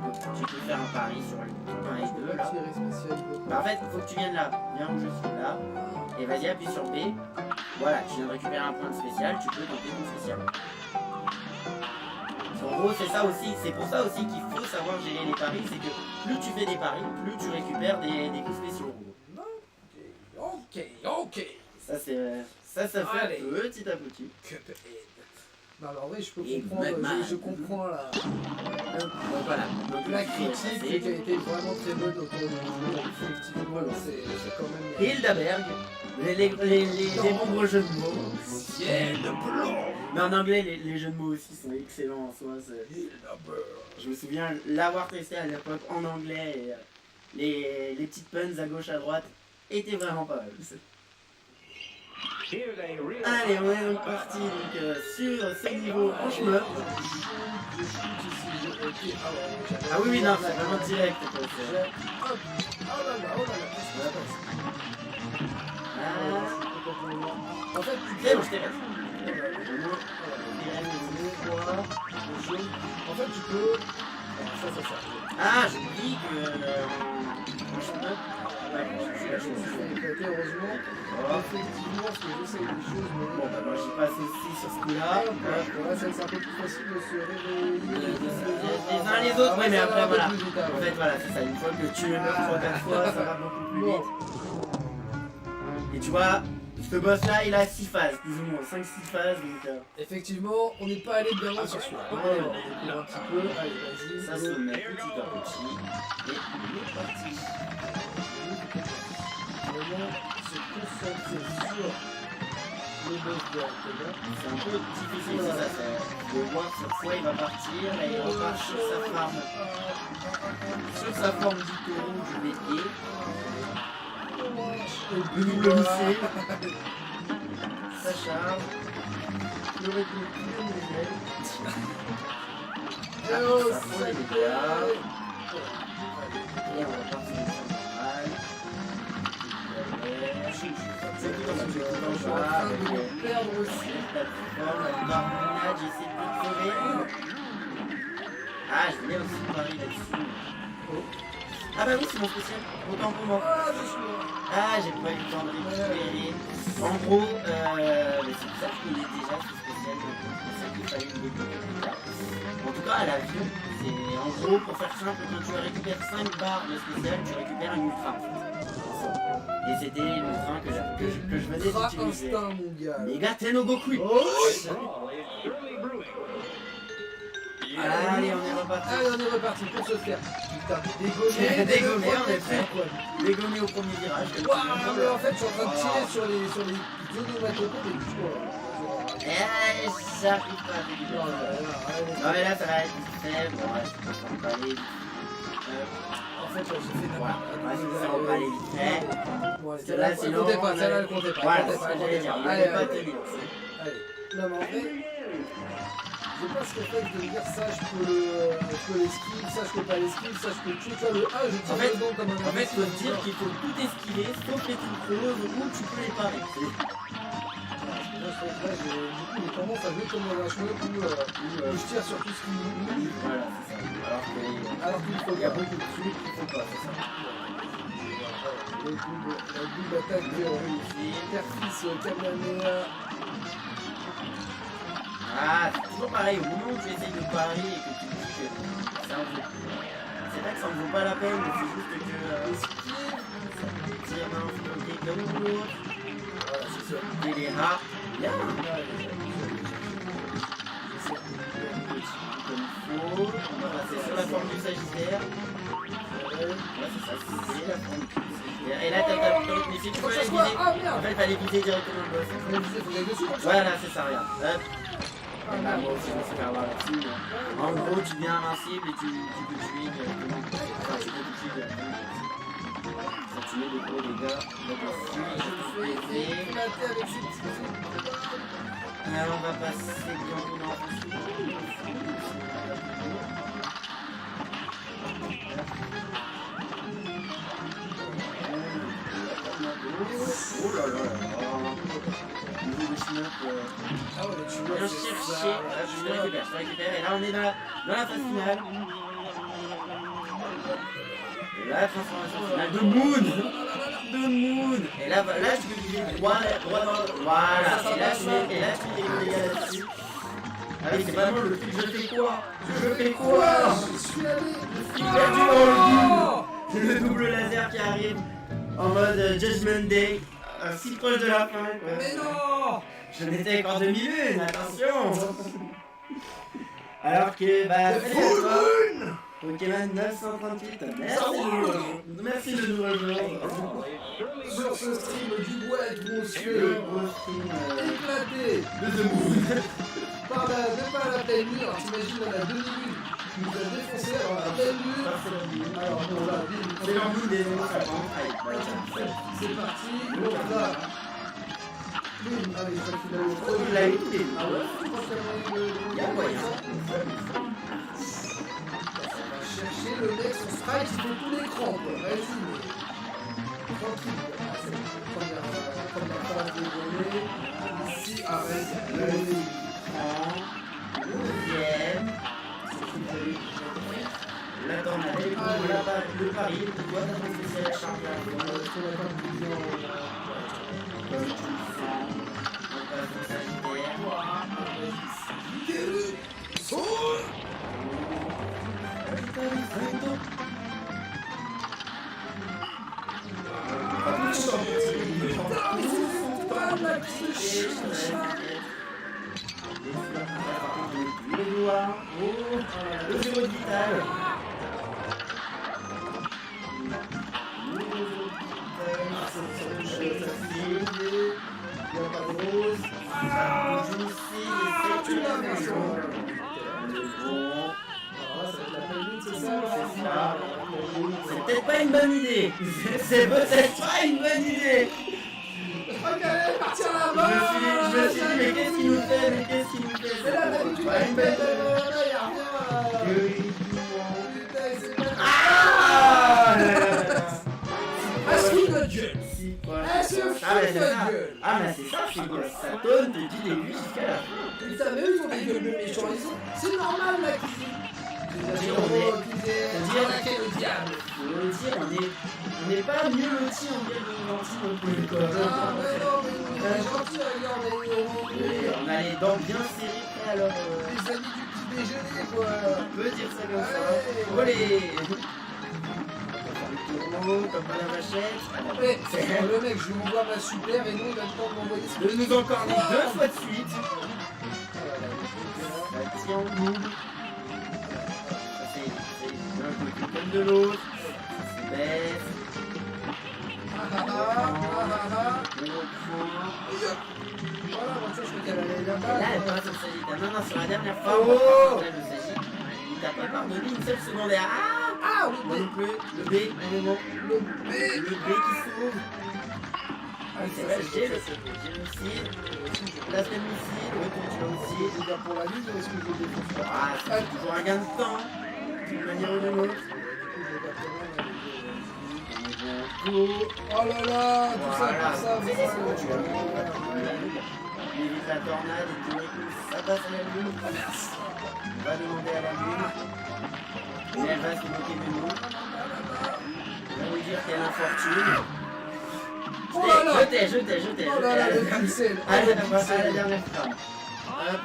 peux faire un pari sur le bouton 1 et 2 là. Tirer spécial. Bah, en fait, il faut que tu viennes là, viens où je suis là, et vas-y appuie sur B. Voilà, tu viens de récupérer un point de spécial, tu peux tenter ton spécial. En gros, c'est ça aussi, c'est pour ça aussi qu'il faut savoir gérer les paris, c'est que plus tu fais des paris, plus tu récupères des coups spéciaux. Ok. Ça fait Allez. petit à petit. Cuphead. Non, alors, oui, je peux Et comprendre, Mugman. je comprends Donc voilà. Donc la le jeu est critique passé. qui a été vraiment très bonne autour du jeu. Effectivement, c'est quand même. Hildaberg, les bons gros jeux de mots. Ciel blanc. Mais en anglais, les jeux de mots aussi sont excellents en soi. Je me souviens l'avoir testé à l'époque en anglais et les petites puns à gauche à droite étaient vraiment pas mal. Allez, on est donc parti donc, sur ce niveau en chemin. Ah oui, non, c'est vraiment direct. Quoi, En fait, c'est bon, je t'ai laissé. En fait, tu peux. Ça. Ah, je me dis que en chemin. Heureusement, effectivement, parce que j'essaye des choses, mais Bon, bah, moi j'y passe aussi sur ce coup-là. là, c'est un peu plus facile de se réveiller. Les uns les autres, oui, mais après voilà. En fait, voilà, c'est ça. Une fois que tu es 3-4 fois, ça va beaucoup plus vite. Et tu vois, ce boss-là, il a 6 phases, plus ou moins, 5-6 phases. Donc, Effectivement, on n'est pas allé bien loin sur celui-là. On découvre un petit peu. Allez, vas-y. ça se met petit à petit. Et il est parti. Vraiment se concentrer sur le boss directement. C'est un peu difficile, c'est ça. C'est de voir sur quoi il va partir et il repart sur sa forme. Sur sa forme du taureau du bélier. Le double lycée. Ça charge. Le recul plus manuel. Et oh, Ça prend les dégâts. Et on repart sur le central. C'est tout dans ce jeu. perdre aussi. La marmonade, j'essaie de le crever. Ah, je voulais aussi parier là-dessus. Ah bah oui, c'est mon spécial. Autant pour moi. Ah, j'ai pas eu le temps de récupérer. En gros, mais c'est pour ça que je connais déjà ce spécial. Donc c'est ça qu'il fallait le découvrir. En tout cas, à l'avion, c'est en gros, pour faire simple, quand tu récupères 5 barres de spécial, tu récupères une ultra. Et c'était l'ultra que je venais d'utiliser. Instinct, mon gars. Mega Tenogoku. Allez, on est reparti. Allez, on est reparti pour se faire. Putain, dégommer. Dégommé, on est prêt. Dégommé au premier virage. Waouh, mais en fait, je suis en train de tirer sur les onomatopées, mais du coup. Eh, j'arrive pas à dégommer. Non, mais là, ça va être très bon. Ouais, je peux pas aller. En fait, j'ai fait Voilà, ouais, c'est ça, on va aller vite fait. Bon, Celle-là, sinon. comptez pas, celle-là, elle comptait pas. Voilà, comptez c'est ce pas, que j'allais dire. On Allez, peut pas allez. tenir. Allez. Non, mais en fait, j'ai pas ce réflexe de me dire ça, je peux l'esquive, ça, je peux pas l'esquive, ça, je peux tout. Tu vois, le A, je tire En fait, dedans comme un En fait, faut te dire qu'il faut tout esquiver, sauf les trucs roses où tu peux les parer. Là, du coup, j'ai tendance à jouer comme dans un chemin où je tire sur tout ce qui bouge. Voilà, c'est ça. Alors qu'il faut Il y a beaucoup de trucs qu'il faut pas, c'est ça. la double attaque de Père-Fils Kamehameha. Ah, c'est toujours pareil, au moment où tu essayes de parier et que tu dis que c'est un jeu. C'est vrai que ça ne vaut pas la peine, mais c'est juste que ça te tire d'un côté comme l'autre. Voilà, c'est ça. Et les rats, bien. Comme il faut. On va passer sur la forme du Sagittaire. Ouais, c'est ça, c'est la forme du Sagittaire. Et là, t'as mais si tu veux les viser, Ah merde! en fait, fallait viser directement le boss. Faut aller dessus comme ça. Voilà, c'est ça, regarde. Hop. Et là, moi aussi, je me suis fait avoir là-dessus. Mais en gros, tu deviens invincible et tu peux tuer directement. Enfin, tu peux tuer directement. Ça, tu mets des gros dégâts. Donc, ici, je vais te les Éclater avec ces petits. Alors, on va passer bientôt en dessous. Oh là là là là. Niveau de chin-up, Ah ouais, tu bien vois, cherché. c'est ça. Je te récupère. Et là, on est dans la phase finale. Et là, transformation finale de Moon. Et là, tu peux viser droit dans le... Voilà. Et là, tu mets les dégâts là-dessus. Ah oui, c'est vraiment le truc, je fais quoi? Je suis allé. Il perdu dans le double laser qui arrive en mode Judgment Day. Si proche de la fin, quoi. Mais non! Je n'étais qu'en 2001, attention! Alors que, bah, The salut à full toi, moon. Pokémon 938, merci de nous rejoindre. Sur ce stream du bois et Le monsieur, gros stream éclaté de The Moon. par la pleine lune. Alors t'imagines, on a 2 minutes qui nous a défoncé. Alors la pleine lune. Alors bon là, C'est l'envie des années 50. c'est parti. Bon là. Lune, allez, ça fait la Il l'a eu, Ah ouais, je pense qu'il il y a moyen. On va chercher le mec, son sprite, il fait tout l'écran quoi. Vas-y, mais tranquille. Ah, c'est la première phase de journée. Ici, arrête. Deuxième. La tornade, le pari, le bois d'attente spécial à charger à fond. On passe dans Sagittaire. Le doigt, le zéro vital. C'est peut-être pas une bonne idée. C'est peut-être pas une bonne idée. Ok, allez, partir là-bas. Je me suis dit, mais qu'est-ce qu'il nous fait? Mais là, d'habitude, Pas une bonne idée. là, y'a rien. Putain, c'est pas... Ah là là là là. Ah, se fout de notre gueule. Si, voilà. Ah, se fout Ah, mais de c'est notre ça. gueule. Ah, mais c'est ça, c'est que ça donne du début jusqu'à la fin. Putain, mais eux, ils ont des gueules de méchants. C'est normal, là, qu'ils... C'est-à-dire, le diable. Faut le dire, on n'est pas mieux lotis en gueule de gentil non plus, quoi. Ah, mais non, mais on est gentils, regarde, On a les dents bien serrées, prêts, alors... les amis du petit déjeuner, quoi. On peut dire ça comme ça. Ouais. Olé! Comme pas la vachette. Mais, le mec, je lui envoie ma super et non, il a le temps de m'envoyer ce De nous encore mis 2 fois de suite. Ça tient en bout. Ça c'est d'un côté comme de l'autre. Ça se baisse. Ah ah ah, ah On reprend. voilà, moi, tu vois, je crois qu'elle allait Et là-bas. là, elle passe au Sagittaire. Non, non, sur la dernière fois, Oh. on va le Sagittaire. Il t'a pas pardonné une seule secondaire. Ah, Moi non plus. Le B, un moment. le B. Le B qui s'ouvre. Ah, c'est vrai, j'ai le missile. Place le missile. Oui, tu l'as aussi. C'est bien pour la lune, est-ce que je le défonce pas? Ah, c'est toujours un gain de temps. D'une manière ou d'une autre. Oh là là, tout ça pour ça, C'est voilà. Il évite la tornade et théoriquement ça passe à la lune. On va demander à la lune. Mais elle va se moquer de nous. On va lui dire quelle infortune. Oh là là. Je t'ai. Oh là là, le pixel. Allez, le on va passer à la pixel. dernière femme. Hop.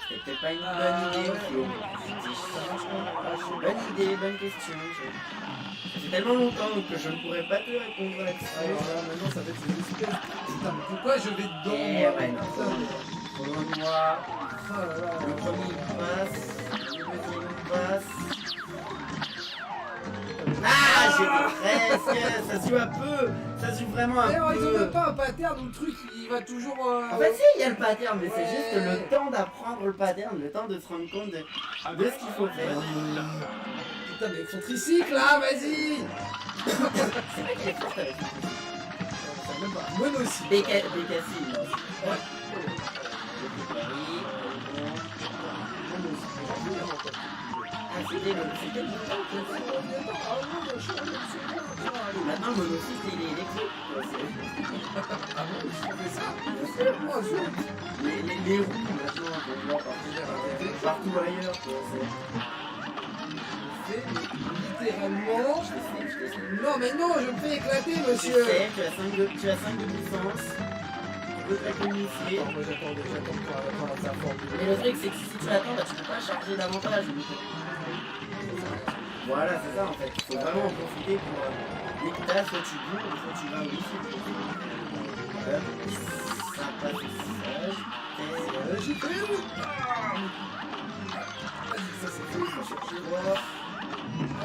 C'était peut-être pas une bonne idée, Flo. Bonne idée, bonne question. Ça fait tellement longtemps que je ne pourrais pas te répondre là-dessus. Alors là, maintenant, ça va être une espèce. Putain, mais pourquoi je vais dedans, Eh moi? ouais, non. Putain, mais... Pour moi, Oh là là. le premier il passe, le deuxième il passe. Ah, j'étais presque. Ça joue un peu. Ça joue vraiment un Mais alors, ils ont peu. même pas un pattern où le truc, il va toujours... En fait, si, il y a le pattern, mais c'est Ouais. juste le temps d'apprendre le pattern, le temps de se rendre compte de ce qu'il faut faire. Putain, mais son tricycle, là, vas-y. C'est vrai qu'il est fort avec lui. Ça même pas. Monocycle. Bécassine. Ouais. Ah, c'était le bouton. Maintenant, le monocycle, il est électrique. vraiment un jeu. Les roues maintenant, qu'on voit partout ailleurs. Quoi, Fait littéralement. Non mais non, je me fais éclater, monsieur. tu as 5 de puissance. Tu peux te la communiquer. Attends, moi j'attends quand ça forme. Mais le truc c'est que si tu l'attends, bah, tu peux pas charger davantage. Voilà, c'est ça en fait. Il faut vraiment en profiter pour dès que t'as, soit tu bourres, soit tu vas au lycée. Ça passe au sage. J'ai fait où? Vas-y, ça c'est fait, je vais chercher. Voilà.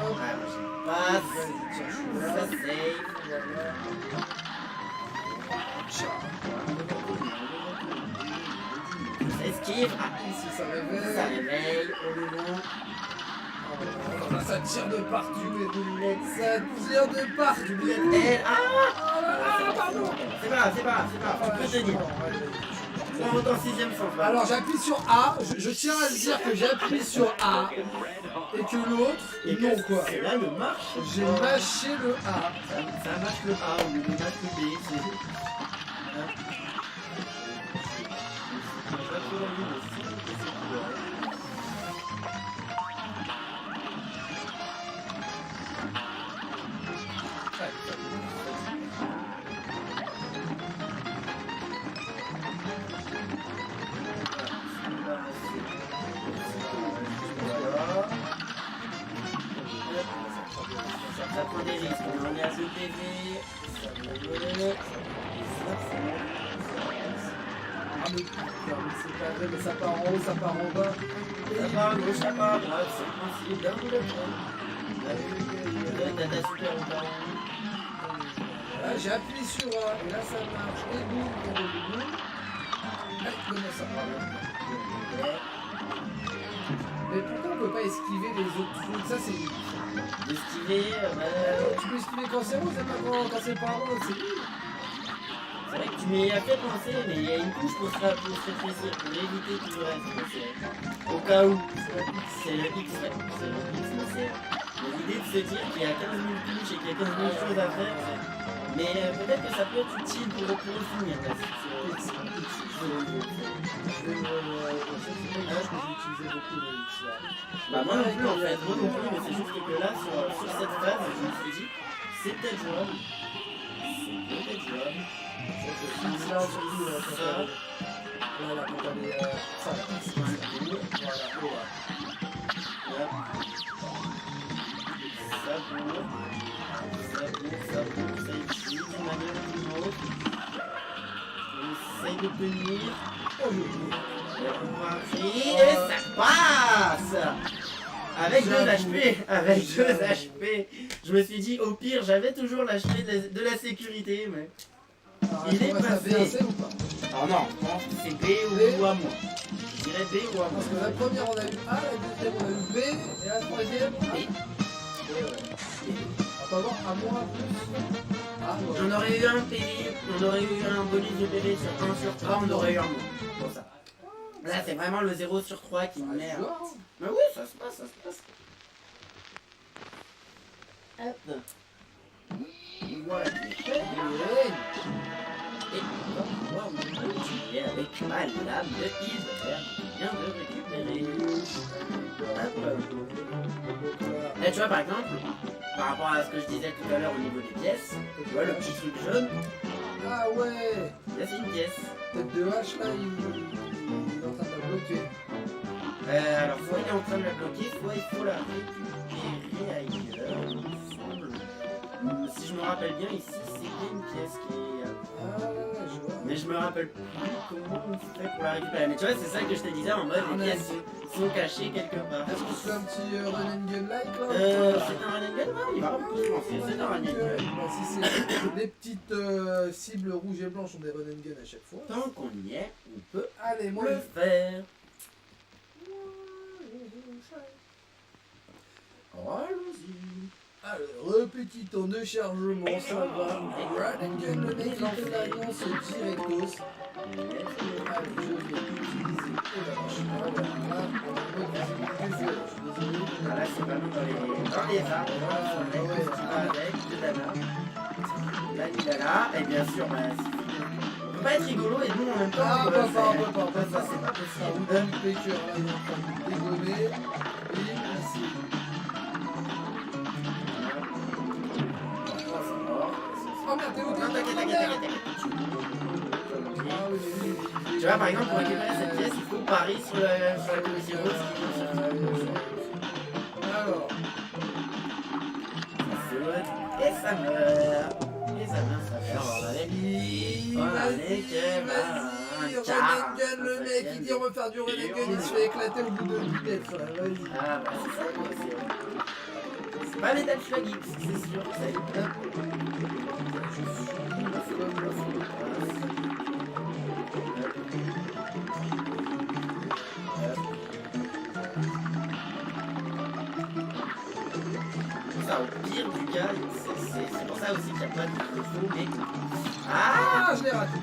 Hop. Passe. Vas-y, tiens, je suis Ça là. save. Ça esquive. Ah, Ici ça réveille. ça réveille. On est bon. Oh là là, ça tire de partout. Doublette. Ça tire de partout. Doublette L. Ah, Oh là là, pardon. c'est pas grave, c'est pas grave, c'est pas grave. Tu peux tenir. On monte en 6ème sens. Là. Alors j'appuie sur A, je tiens à le dire que j'appuie sur A et que l'autre, Et non que quoi. c'est là le marche. J'ai mâché le A. Ça marche le A au lieu de marche le B. Ça prend des risques, on est à 2 PV, ça va Ah mais putain, mais c'est pas vrai, mais ça part en haut, ça part en bas. ça part à gauche, ça part à droite, c'est le principe d'un ou l'autre. T'as ta super ou pas. Là j'ai appuyé sur A et là ça marche. Et boum, et boum, et boum. Ah, comment ça marche? Mais pourquoi on peut pas esquiver les autres trucs? Ça c'est nul. Esquiver, Tu peux esquiver quand c'est rose, c'est pas quand c'est pas rose, c'est nul. c'est vrai que tu m'y as fait penser, mais il y a une couche pour se rétrécir, pour éviter tout le reste. Au cas où, c'est le X, c'est le X, mais l'idée de se dire qu'il y a 15 000 couches et qu'il y a 15 000 choses à faire, mais peut-être que ça peut être utile pour le finir. Là, bah moi non plus en fait, moi non plus, mais c'est juste que là, sur cette phase, je me suis dit, c'est peut-être jouable. C'est peut-être jouable. Là, surtout, ça. Voilà, quand t'as les. Ça, voilà, Ça ici, d'une manière ou d'une autre. On essaye de tenir. Et ça passe! Avec 2 HP, avec 2 HP. Je me suis dit, au pire, j'avais toujours l'HP de la sécurité, mais... Il est passé. ou pas? Alors non, je pense que c'est B ou A moins. Je dirais B ou A moins. Parce que la première on a eu A, la deuxième on a eu B, et la troisième A. On va pas voir A moins plus. A, ouais. On aurait eu un PV, on aurait eu un bonus de PV sur 1 sur 3, on aurait eu un moins. Pour ça. Là, c'est vraiment le 0 sur 3 qui me merde. Mais oui, ça se passe, ça se passe. Hop. Voilà, qui est fait. Et tu es avec ma lame de Yves. Bien de récupérer. Hop. Là, tu vois, par exemple, par rapport à ce que je disais tout à l'heure au niveau des pièces, tu vois le petit truc jaune, Ah ouais. là c'est une pièce. Tête de hache là, il est en train de la bloquer. Alors, soit il est en train de la bloquer, soit il faut la récupérer ailleurs, il me semble. Si je me rappelle bien, ici, c'est bien une pièce qui est... Ah ouais, je vois. Mais je me rappelle plus comment on fait pour la récupérer. Mais tu vois, c'est ça que je te disais en mode, les pièces sont cachées quelque part. Est-ce que c'est un petit run and gun like là? C'est un run and gun? Ouais, il va un peu se lancer, c'est un run and gun. Bah, si c'est des petites cibles rouges et blanches ont des run and gun à chaque fois. Tant qu'on y est, on peut Allez, moi le faire. allons-y. Alors, petit temps de chargement, ça va. Run and gun, le mec il l'annonce directos. Allez, je vais utiliser. Et ben, je suis pas là, on a une bonne visibilité. Je suis désolé. Voilà, c'est pas mis dans les arbres. Avec tout ce qui va avec, de la main. Là, il est là. Et bien sûr, bah, peut pas être rigolo et nous en même temps. Ah, ça, pas, c'est pas ça possible. roule d'un pécure là, il est en train de dégommer. Et ainsi. Oh merde, t'es où? Non, t'inquiète. Ah oui, mais lui, Tu vois, par exemple, pour récupérer cette pièce, il faut parier sur la commission rose qui alors, et ça meurt. Allez, vas-y, Renengan, le mec, il dit on va faire du Renengan, il se fait éclater au bout de 8 mètres, vas-y. Ah bah c'est ça quoi, c'est pas Metal Slug X, c'est sûr, ça y est. Ça, au pire du cas, c'est pour ça aussi qu'il n'y a pas de défaut, mais... Ah, je l'ai raté.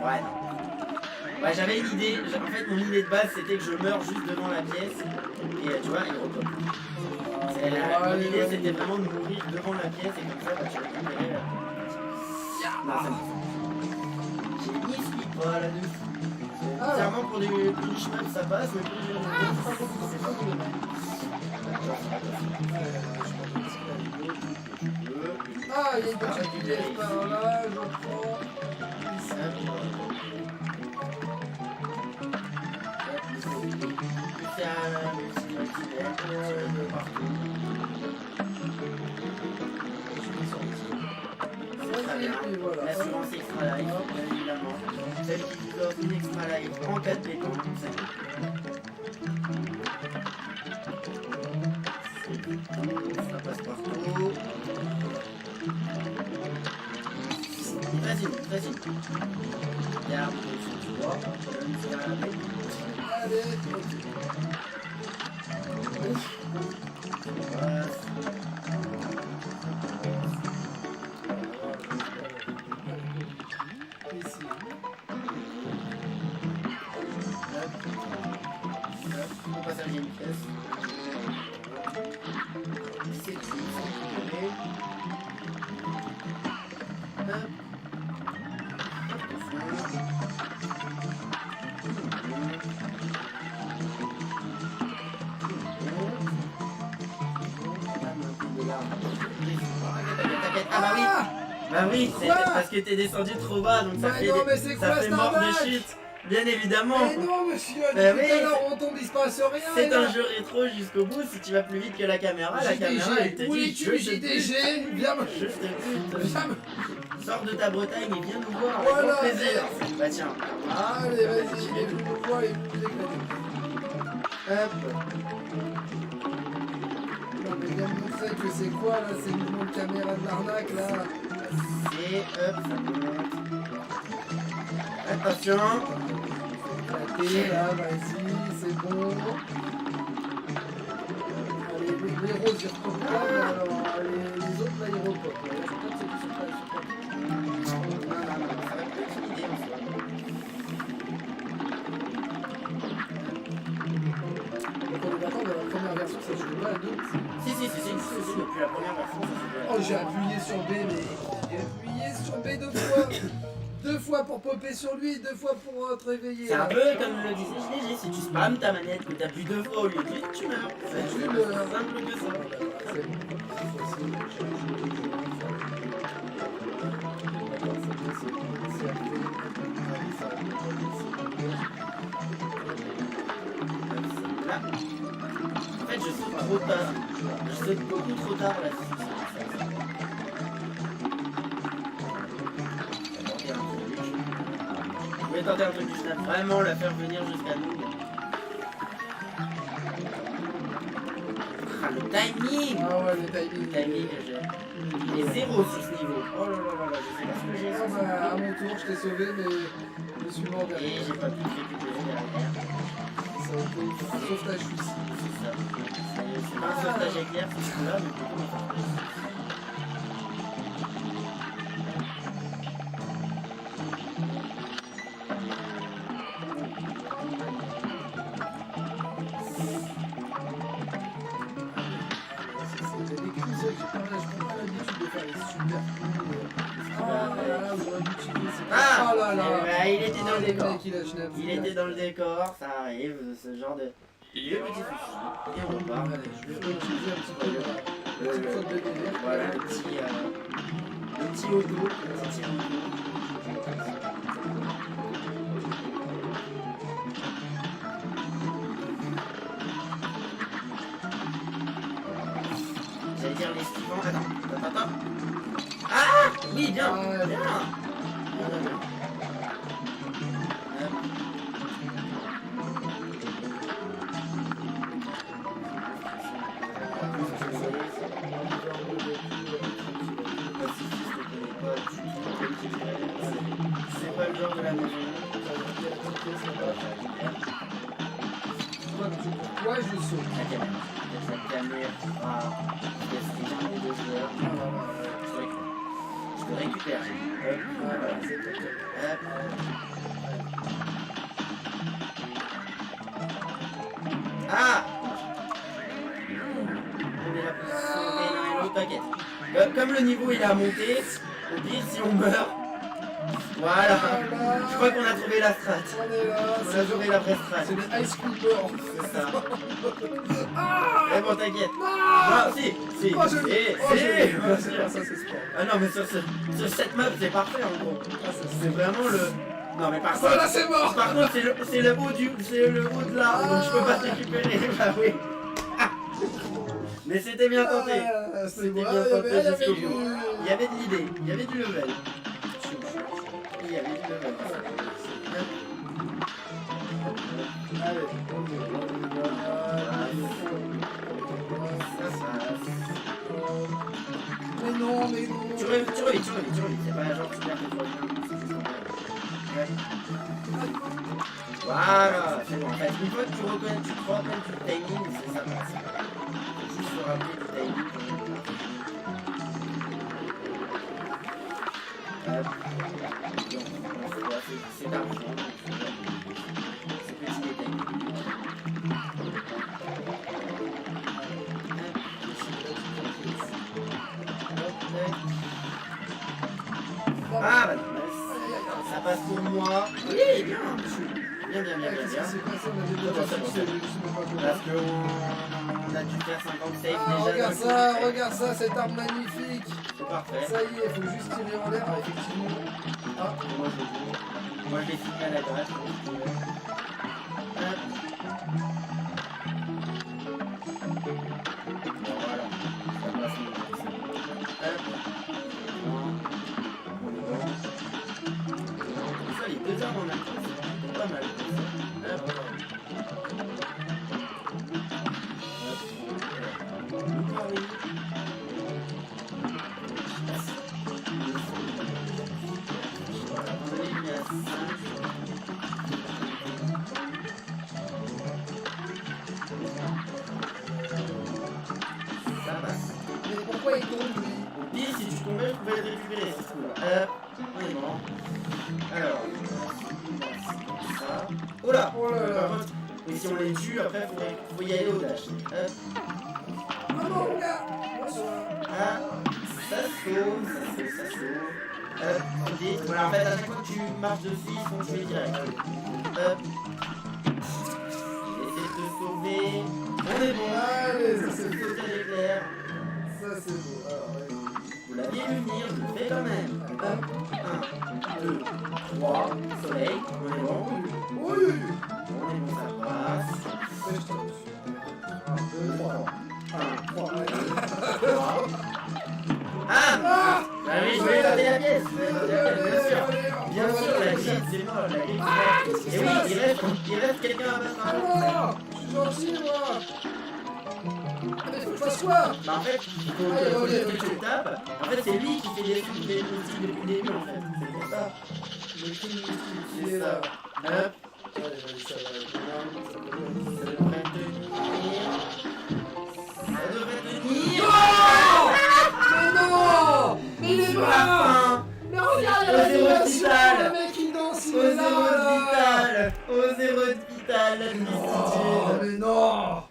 Ouais, non. Ouais, j'avais une idée. En fait, mon idée de base, c'était que je meurs juste devant la pièce. Et tu vois, il repop. Mon idée, c'était vraiment de mourir devant la pièce et comme ça, bah, tu récupérais la... Non, c'est bon. J'ai mis ce pas là-dessus. Clairement, pour du chemin, ça passe, mais pour du c'est pas cool. Ah, il y a une petite pièce par là, je prends. L'assurance extra life, bien évidemment. Celle qui vous offre une extra life en cas de béton, ça passe partout. Facile. Regarde, tu vois, Allez, ici. On passe à la deuxième pièce. C'est tout. Ah bah oui. Bah oui, c'est parce que t'es descendu trop bas, donc ça fait mort de chute. Bien évidemment. Mais non, monsieur, Bah depuis tout à l'heure, on tombe, il se passe rien. C'est un jeu rétro jusqu'au bout. Si tu vas plus vite que la caméra, elle te où dit es-tu, JDG? Viens me... je te pute. Viens me... Sors de ta Bretagne et viens nous voir. Voilà. Avec grand plaisir. Bah tiens. Allez, vas-y, il est venu nous voir, il est venu nous éclater. Hop. Non, mais viens me montrer que c'est quoi là? C'est le mouvement de caméra de l'arnaque là. Et hop, ça peut mettre. Attention. Éclater là, vas-y, c'est bon. Allez, les roses ils repopent pas, mais alors les autres là ils repopent. Là, je crois que c'est tout ça. Ça va être une idée en soi. Donc on est d'accord, dans la première version ça se joue pas à deux. Si, depuis la première version, ça se Oh, j'ai appuyé sur B, mais j'ai appuyé sur B deux fois. Deux fois pour popper sur lui, deux fois pour te réveiller. C'est un peu comme le disait GG, si tu spammes ta manette, que t'appuies deux fois au lieu d'une, tu meurs. C'est Tu simple meurs. que ça. C'est bon. Là. En fait, je saute trop tard. Je saute beaucoup trop tard là. Je vais tenter un truc, je tape vraiment la faire venir jusqu'à nous. Ah, le timing! Ah ouais, le timing. Le timing que j'ai. Il est zéro sur ce niveau. Oh là là là, je sais pas ce que j'ai. Ah bah, à mon tour, je t'ai sauvé, mais je me suis mort Et derrière. j'ai pas pu récupérer derrière. Ça a été un sauvetage ici. C'est ça. C'est pas un sauvetage éclair, c'est ce là, mais plutôt. C'est des cuisses. le décor. mec, il a schnapp. Il était dans le décor, ça arrive, ce genre de petits soucis. Et on repart. Allez, je vais réutiliser un petit peu le petit faute de délire. Voilà, le petit auto, le petit auto. J'allais dire les suivants. Attends. Ah oui, bien, Ah, bien. C'est pas le genre de la maison. Ouais, je saute. La caméra rester les 2 joueurs. Je te récupère. Hop, Voilà, c'est pas top. hop. Ah! On est là pour sauver l'un et l'autre, t'inquiète. Comme le niveau il a monté, au pire si on meurt. Voilà. Je crois qu'on a trouvé la strat. On est là, On a trouvé la vraie strat. c'est les High School Girls. C'est ça. Ah Mais bon, t'inquiète. Ah Non, si. Oh, je l'ai. Oh, je l'ai. bien Ah, sûr. ça, c'est sport. Ah non, mais sur cette map, c'est parfait en gros. Ah, ça, C'est vraiment le. Non, mais par ça, contre. là, c'est mort. Par contre, c'est le haut de l'arbre, donc je peux pas te récupérer. Bah oui. Ah. Mais c'était bien tenté. Ah, C'était c'est bien bon. tenté Ah, jusqu'au il y bout. avait Il y avait de l'idée, il y avait du level. Il y avait du level. Allez, on y va. Mais non, mais non. Tu revis, c'est pas genre tu perds tes fois bien. Ouais. Voilà, c'est bon. En fait, une fois que tu reconnais, tu te rappelles du timing, c'est ça. Faut juste se rappeler du timing. Hop. Donc, c'est d'argent. C'est petit détail. Ah bah ça passe pour moi. Oui, bien. Bien. Qu'est-ce qui s'est passé? On avait déjà fixé le Parce qu'on a dû faire 50 saves Ah, déjà. regarde ça, cette arme magnifique. C'est parfait. Ça y est, il faut juste tirer en l'air. Ah, effectivement. Ah, Moi je l'ai fini à la droite. Hop. Bon, voilà. Ça passe mieux comme ça. Hop. On est bon. Ça, les 2 armes en même temps, c'est pas mal. Hop. Ça va. mais pourquoi il tombe lui? Puis si tu tombais, je pouvais le récupérer, c'est cool. On est bon. Alors, ça. Oh là! Oh là là. Par contre, mais si on les tue, après, faut y aller au dash. Ah non, regarde. Ah, ça sauve. Ok, voilà, en fait, à chaque fois que tu marches dessus, ils sont tués direct. Essaye de te sauver. On est bon. Allez, ça c'est C'est beau. sauté l'éclair. Ça c'est beau. Alors, allez. Vous l'aviez vu venir, je le fais quand même. 1, 2, 3, soleil, on est bon. Oui, oui, oui. On est bon, ça passe. Ouais, je tombe dessus. 1, 2, 3. 1, 3. Allez. 3. Ah! Bah oui, je vais noter la pièce. Bien sûr. Bien sûr, la grille, c'est moi, la grille, c'est moi. Et oui, il reste quelqu'un à battre. Ah, je suis gentil, moi. Ah, mais faut que je fasse quoi? Bah en fait, il faut juste que tu le tapes. En fait, c'est lui qui fait les trucs depuis le début, en fait. C'est pour ça. Le crime qui C'est est ça. là. Hop, Allez, allez, ça va. ça devrait tenir. Ça devrait tenir. Mais non! Mais il est Sur la mort! fin. Mais regarde Au la zéro de animation! vital. Le mec il danse, il Au est zéro de là! vital. Au zéro de vital, la Oh, tristitude. mais non!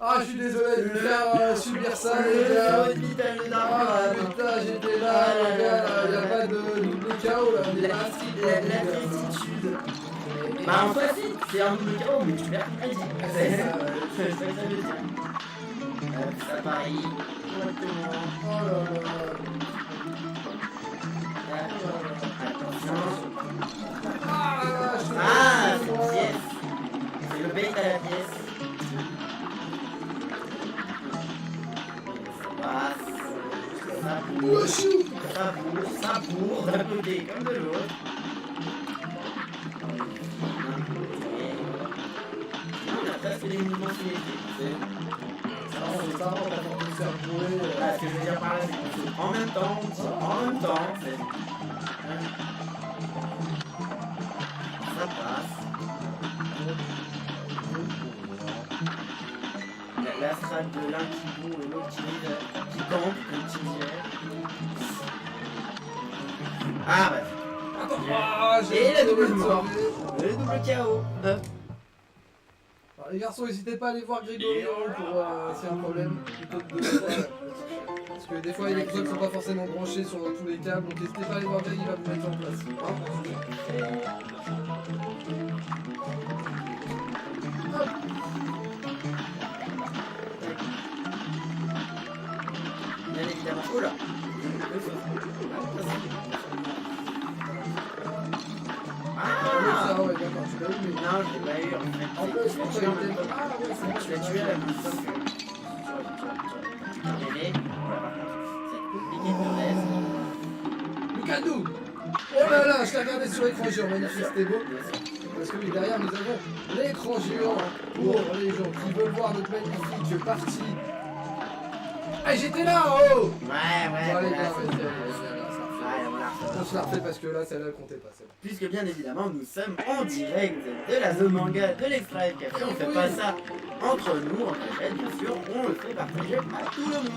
Ah, je suis désolé de vous faire subir ça, Le les gars! zéro de vital de Ah, Darkman. putain, j'étais là, les gars, y'a pas de double KO là, on est La pas tristitude. Bah en soi si, c'est un double KO mais tu perds ton crédit. C'est ça que ça veut dire. Ça parie correctement. Oh là là. Attention. Ah, C'est une pièce. C'est le bait à la pièce. Ça passe. Ça bourre d'un côté comme de l'autre. On a presque des mouvements symétriques. ça, on t'as envie de faire jouer. Ah, ce que je veux dire par là, c'est qu'on fait en même temps, ça passe. La strate de l'un qui boue et l'autre qui campe, comme tu dirais. Ah bah, Attends, ah, et la double mort. Le double KO. Alors, les garçons, n'hésitez pas à aller voir Grégory pour s'il y a un problème. Plutôt que de parce que des fois, il y a des épisodes qui ne sont pas forcément branchés sur tous les câbles. Donc, n'hésitez pas à aller voir Greg, il va vous mettre en place. Bien évidemment. Oula. Ah, ouais, d'accord, tu l'as eu, mais. Non, je l'ai pas eu en fait. En plus, je pense que tué en même temps. Ah, ouais, c'est bon, Je l'ai tué à la même temps que. Voilà, par contre, c'est compliqué de reste. Lucadou. Oh là là, je t'ai regardé sur l'écran géant, magnifique, c'était beau. Parce que oui, derrière, nous avons l'écran géant pour les gens qui veulent voir notre magnifique partie. Ah, j'étais là, oh! Ouais, Bon, allez, voilà, ouais, c'est- voilà. Ouais, voilà. On se la refait parce que là, celle-là, elle comptait pas. Celle-là. Puisque bien évidemment nous sommes en direct de la zone manga de l'Extra Life Café, on fait pas ça entre nous, en cachette bien sûr, on le fait partager à tout le monde.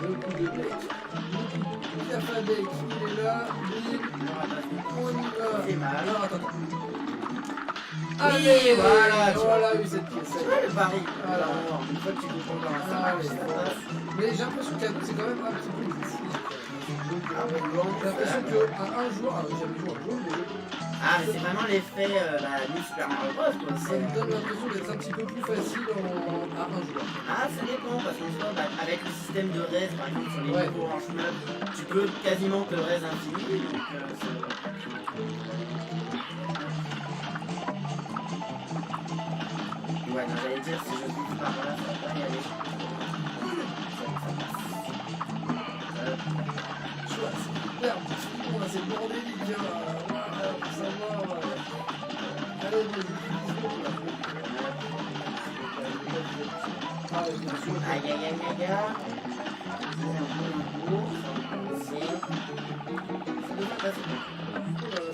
Le coup de bec. Il a pas bec, il est là, bim, on y va. C'est mal. Alors, attends. Oui, Allez, voilà, tu voilà, eu cette pièce. C'est vrai le pari. Voilà. Alors, une fois que tu comprends comment ça marche, ça passe. Mais j'ai l'impression que c'est quand même un petit peu difficile. Ah, ouais, bon, J'ai l'impression qu'à un joueur, alors j'ai jamais joué à un joueur, mais Ah, mais c'est vraiment l'effet New Super Mario Bros. Quoi. ça me donne l'impression d'être un petit peu plus facile à un joueur. Ah, ça dépend, parce que soit avec le système de raise, par exemple, sur les Ouais. niveaux en chemin, tu peux quasiment te raise infini, donc ouais, non, j'allais dire, si je bouge par là, ça va pas y aller. Tu vois, c'est hyper difficile, là, c'est bordélique, hein. Voilà, pour savoir. Allez, vas-y. Ah, ouais, bien sûr. Aïe, aïe, aïe, aïe, aïe. C'est un peu un cours, ça devrait passer.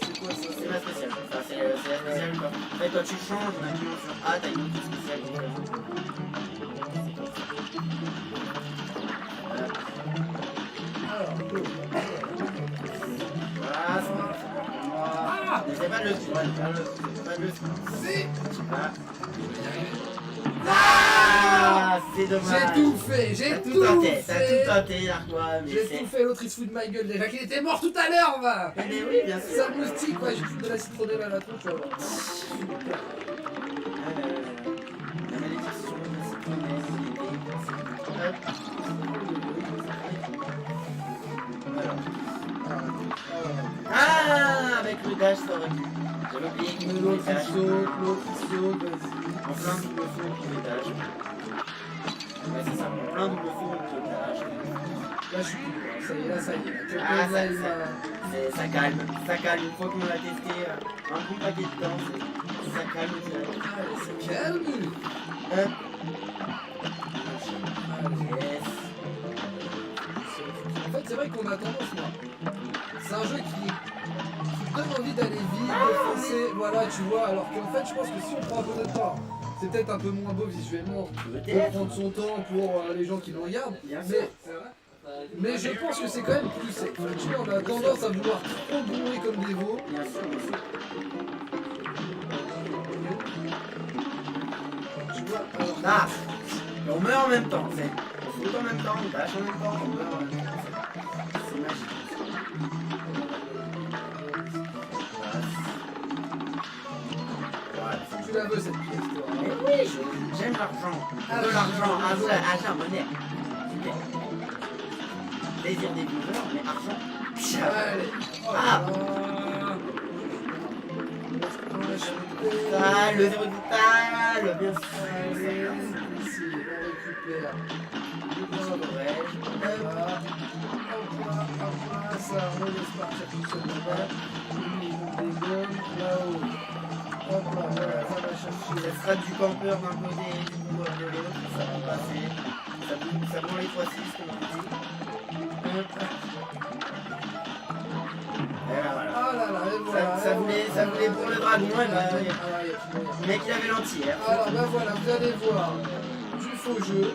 C'est quoi ça? C'est ma spéciale. Enfin, c'est la spéciale quoi. En fait, quand tu changes d'un client sur A, t'as une autre spéciale. Alors, go. Voilà, c'est bon. Ah! Mais c'est pas le c'est pas le C'est. Ah, c'est dommage. J'ai tout fait, j'ai T'as tout tout tenté, t'as fait. tout tenté, Narquois, mais J'ai c'est. tout fait, l'autre il se fout de ma gueule déjà qu'il était mort tout à l'heure, va. Mais oui, bien sûr. Ça moustique, ouais, j'ai foutu de la citronnelle à la tronche, tu vas voir. La malédiction de citronnelle, hop. Ah, avec le dash, ça aurait pu. J'avais oublié qu'il y avait le L'autre il dash. saute, l'autre il saute, vas-y. En plein double fond, puis le dash. Ouais, c'est ça, en plein double fond, puis le dash. Là, je suis plus. Ça y est, là, ça y est. Ah, Là, il m'a. ça calme, ça calme. Une fois qu'on l'a testé un bon paquet de temps, ça calme direct. Allez, c'est calme. Hop. Allez. Yes. En fait, c'est vrai qu'on a tendance, moi. C'est un jeu qui donne envie d'aller vite, de foncer, voilà, tu vois. Alors qu'en fait, je pense que si on prend un peu de temps, c'est peut-être un peu moins beau visuellement. On peut Peut-être. prendre son temps pour les gens qui nous regardent. Bien sûr. Mais je pense que c'est quand même plus safe. Tu vois, on a tendance à vouloir trop bourrer comme des veaux. Bien sûr, bien sûr. Tu vois, alors. Ah, et on meurt en même temps, c'est. On saute en même temps, on dash en même temps, on meurt en même temps. C'est magique. la veux cette pièce, toi. Mais oui, j'aime l'argent. De l'argent, argent, monnaie. Super. Plaisir des viewers, mais argent. Allez. Oh là Ah. là. Ah, le 0 total, bien sûr. Allez, ici, on récupère. Ouais. Hop là, ça, on laisse partir tout seul là-bas. Des gommes, là-haut. Hop là, voilà, ça va chercher. Ça sera du campeur d'un côté et du coureur de l'autre, ça va passer. Ça prend les 3-6 comme on dit. Hop. Et là, voilà. Ah là là, et voilà. Ça voulait pour le dragon, et bah, le mec il avait l'entière. Alors ben voilà, vous allez voir du faux jeu.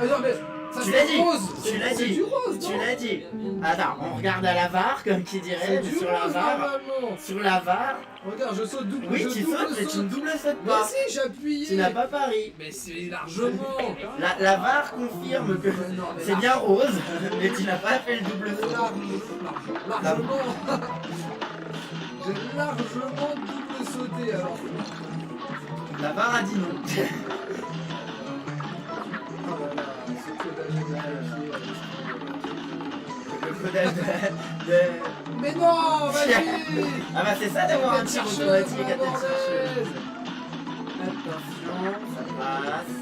Ah non mais ça Tu c'est l'as dit, rose. tu l'as C'est dit, du rose, tu non? l'as dit. Attends, on regarde à la VAR, comme qui dirait, C'est du sur la rose VAR. normalement. Sur la VAR, Regarde, je saute double. oui je tu double sautes, mais tu ne double sautes Mais pas. si, j'ai appuyé. Tu n'as pas pari. Mais c'est largement. La VAR confirme que Non, mais c'est bien rose, mais tu n'as pas fait le double saut. Largement. J'ai largement double sauté alors. La VAR a dit non. Oh là là, ce codage est magnifique. Le codage de... Mais non, vas-y. Ah bah c'est ça d'avoir un tir Chercheuse, automatique à la tête chercheuse. bordel. Attention, ça passe.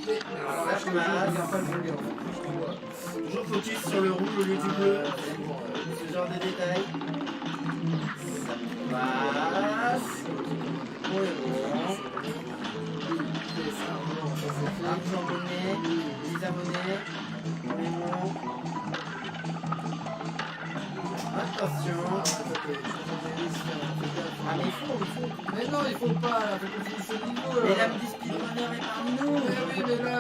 Mais alors là, je te jure, je regarde pas le jeu, en fait. Je te vois. Toujours focus sur le rouge au lieu du bleu. Ce genre de détails. Ça passe. Oui, bon. Argent monnaie, 10 abonnés. On est bon. Attention. Ah mais il faut. Mais non, il faut pas, là, faut qu'on finisse ce niveau là. Mais l'âme du speedrunner est parmi nous. Mais oui, mais là,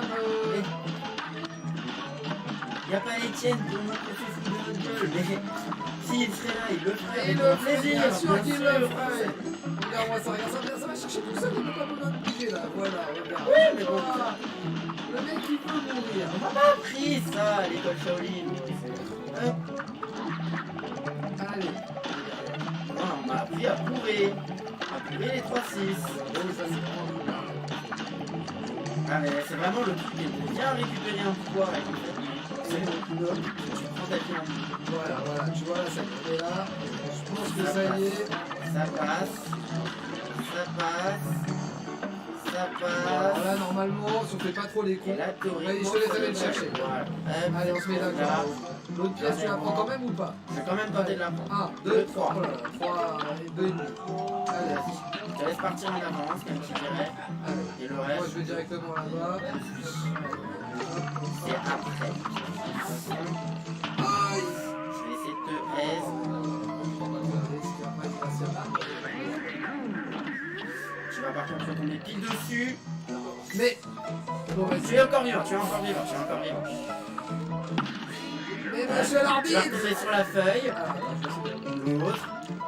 Il n'y a pas Étienne pour nous qu'on se fout de notre gueule, mais s'il serait là, il le ferait. il avec le grand fait, plaisir, bien sûr qu'il le sûr. ferait. Regarde-moi ça, regarde ça va chercher tout seul, il n'a pas besoin de bouger là. Voilà, regarde. Oui, mais bon. Ah, le mec il peut mourir. On m'a pas appris ça à l'école Shaolin. Hop. Allez. Non, on m'a appris à bourrer. À bourrer les 3-6. Oh, ça c'est vraiment bien. Ah mais c'est vraiment le truc de bien récupérer un pouvoir avec le fait. C'est le coup tu prends ta vie en main. Voilà, tu vois là, ça est là. Je pense que ça y est. Ça passe. Ça passe. Ça Alors passe. là, normalement, si on fait pas trop les cons. Et là, Allez, je te laisse aller le chercher. Voilà. Hop. Allez, on se met d'accord. L'autre pièce, tu la prends quand même ou pas? Je vais quand même tenter de la prendre. 1, 2, 3. 3. 3 et 2 et demi. Allez, Je te laisse partir en avance, comme tu dirais. allez. Et le Moi, reste, je vais directement là-bas. c'est après. Aïe. Je vais essayer de te aise. Tu vas par contre tomber pile dessus. Mais. Bon, Tu vas-y. es encore vivant, tu es encore vivant, tu es encore vivant. Mais monsieur Tu vas l'arbitre. retomber sur la feuille. Ah, attends, je sais L'autre.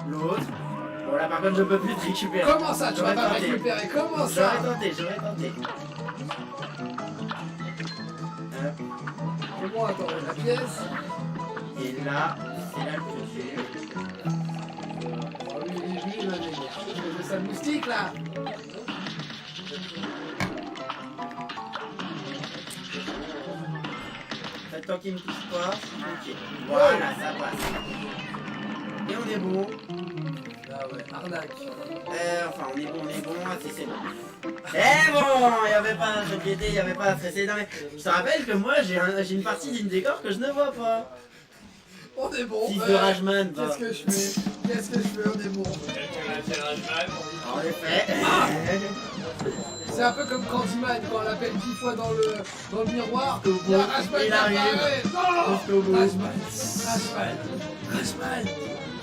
L'autre. Bon là par contre je peux plus te récupérer. pas. Comment ça, tu vas J'aurais pas tenté. récupérer? Comment ça? J'aurais tenté. Fais-moi attends, la pièce. Et là, c'est là le plus dur. Oh, lui, il va venir. Je fais ça moustique là. Tant qu'il ne touche pas, ok. Voilà, ça passe. Et on est bon. Ah ouais, arnaque. Enfin, on est bon, c'est bon. Eh bon, il n'y avait pas à s'inquiéter, il n'y avait pas à stresser. Non mais, je te rappelle que moi, j'ai une partie d'une décor que je ne vois pas. On est bon. Fils de Rajman, Qu'est-ce que je fais? Qu'est-ce que je fais? On est bon. En effet. C'est un peu comme Candyman quand on l'appelle 10 fois dans le miroir. Jusqu'au Il y a bout, Rashman il qui arrive. apparaît. Non. Jusqu'au bout. Rashman.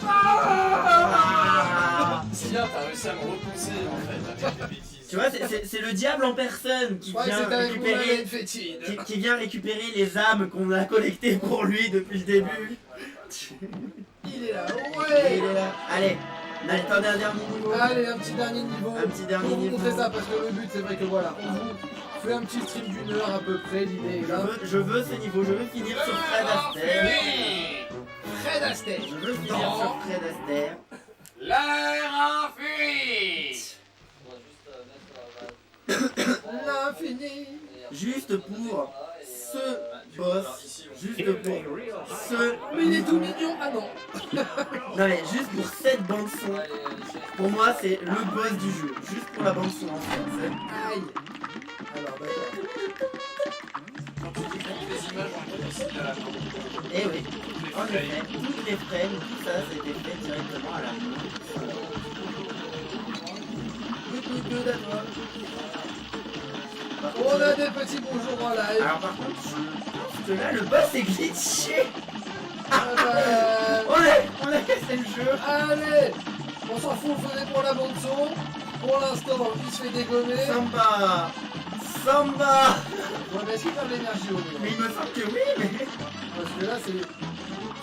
Ah. Si bien, t'as réussi à me repousser en fait avec des bêtises. Tu vois, c'est le diable en personne Je qui croyais que vient c'était avec récupérer. Moulin fétide. Qui vient récupérer les âmes qu'on a collectées pour lui depuis le début. Il est là. Et Ouais. il est là. Allez, on a le temps d'un dernier niveau. Allez, un petit dernier niveau. Un petit dernier Pour vous niveau. montrer ça parce que le but c'est vrai que voilà, on vous fait un petit stream d'une heure à peu près, l'idée est là. Je veux ce niveau, je veux finir sur Fred Astaire. Fred Astaire. Je veux finir sur Fred Astaire. L'air infini. l'infini. Juste pour ce boss, juste pour ce... Mais il est tout mignon. Ah non. Non mais juste pour cette bande son, pour moi c'est le boss du jeu, juste pour la bande son en fait. Aïe. Alors d'accord. Quand tu décomptes les images, on peut aussi de la main. Et oui, en effet, toutes les frames, tout ça c'était fait directement à la main. Good à toi. Par contre, On a des petits bonjours en live. alors par contre, je pense que là le boss est glitché. Ah bah, On a cassé le jeu. allez. On s'en fout, on faisait pour la bande son. Pour l'instant, il se fait dégommer. Samba. Samba. Ouais, mais est-ce qu'il perd de l'énergie au Mais moins? il me semble que oui, mais Parce que là, c'est...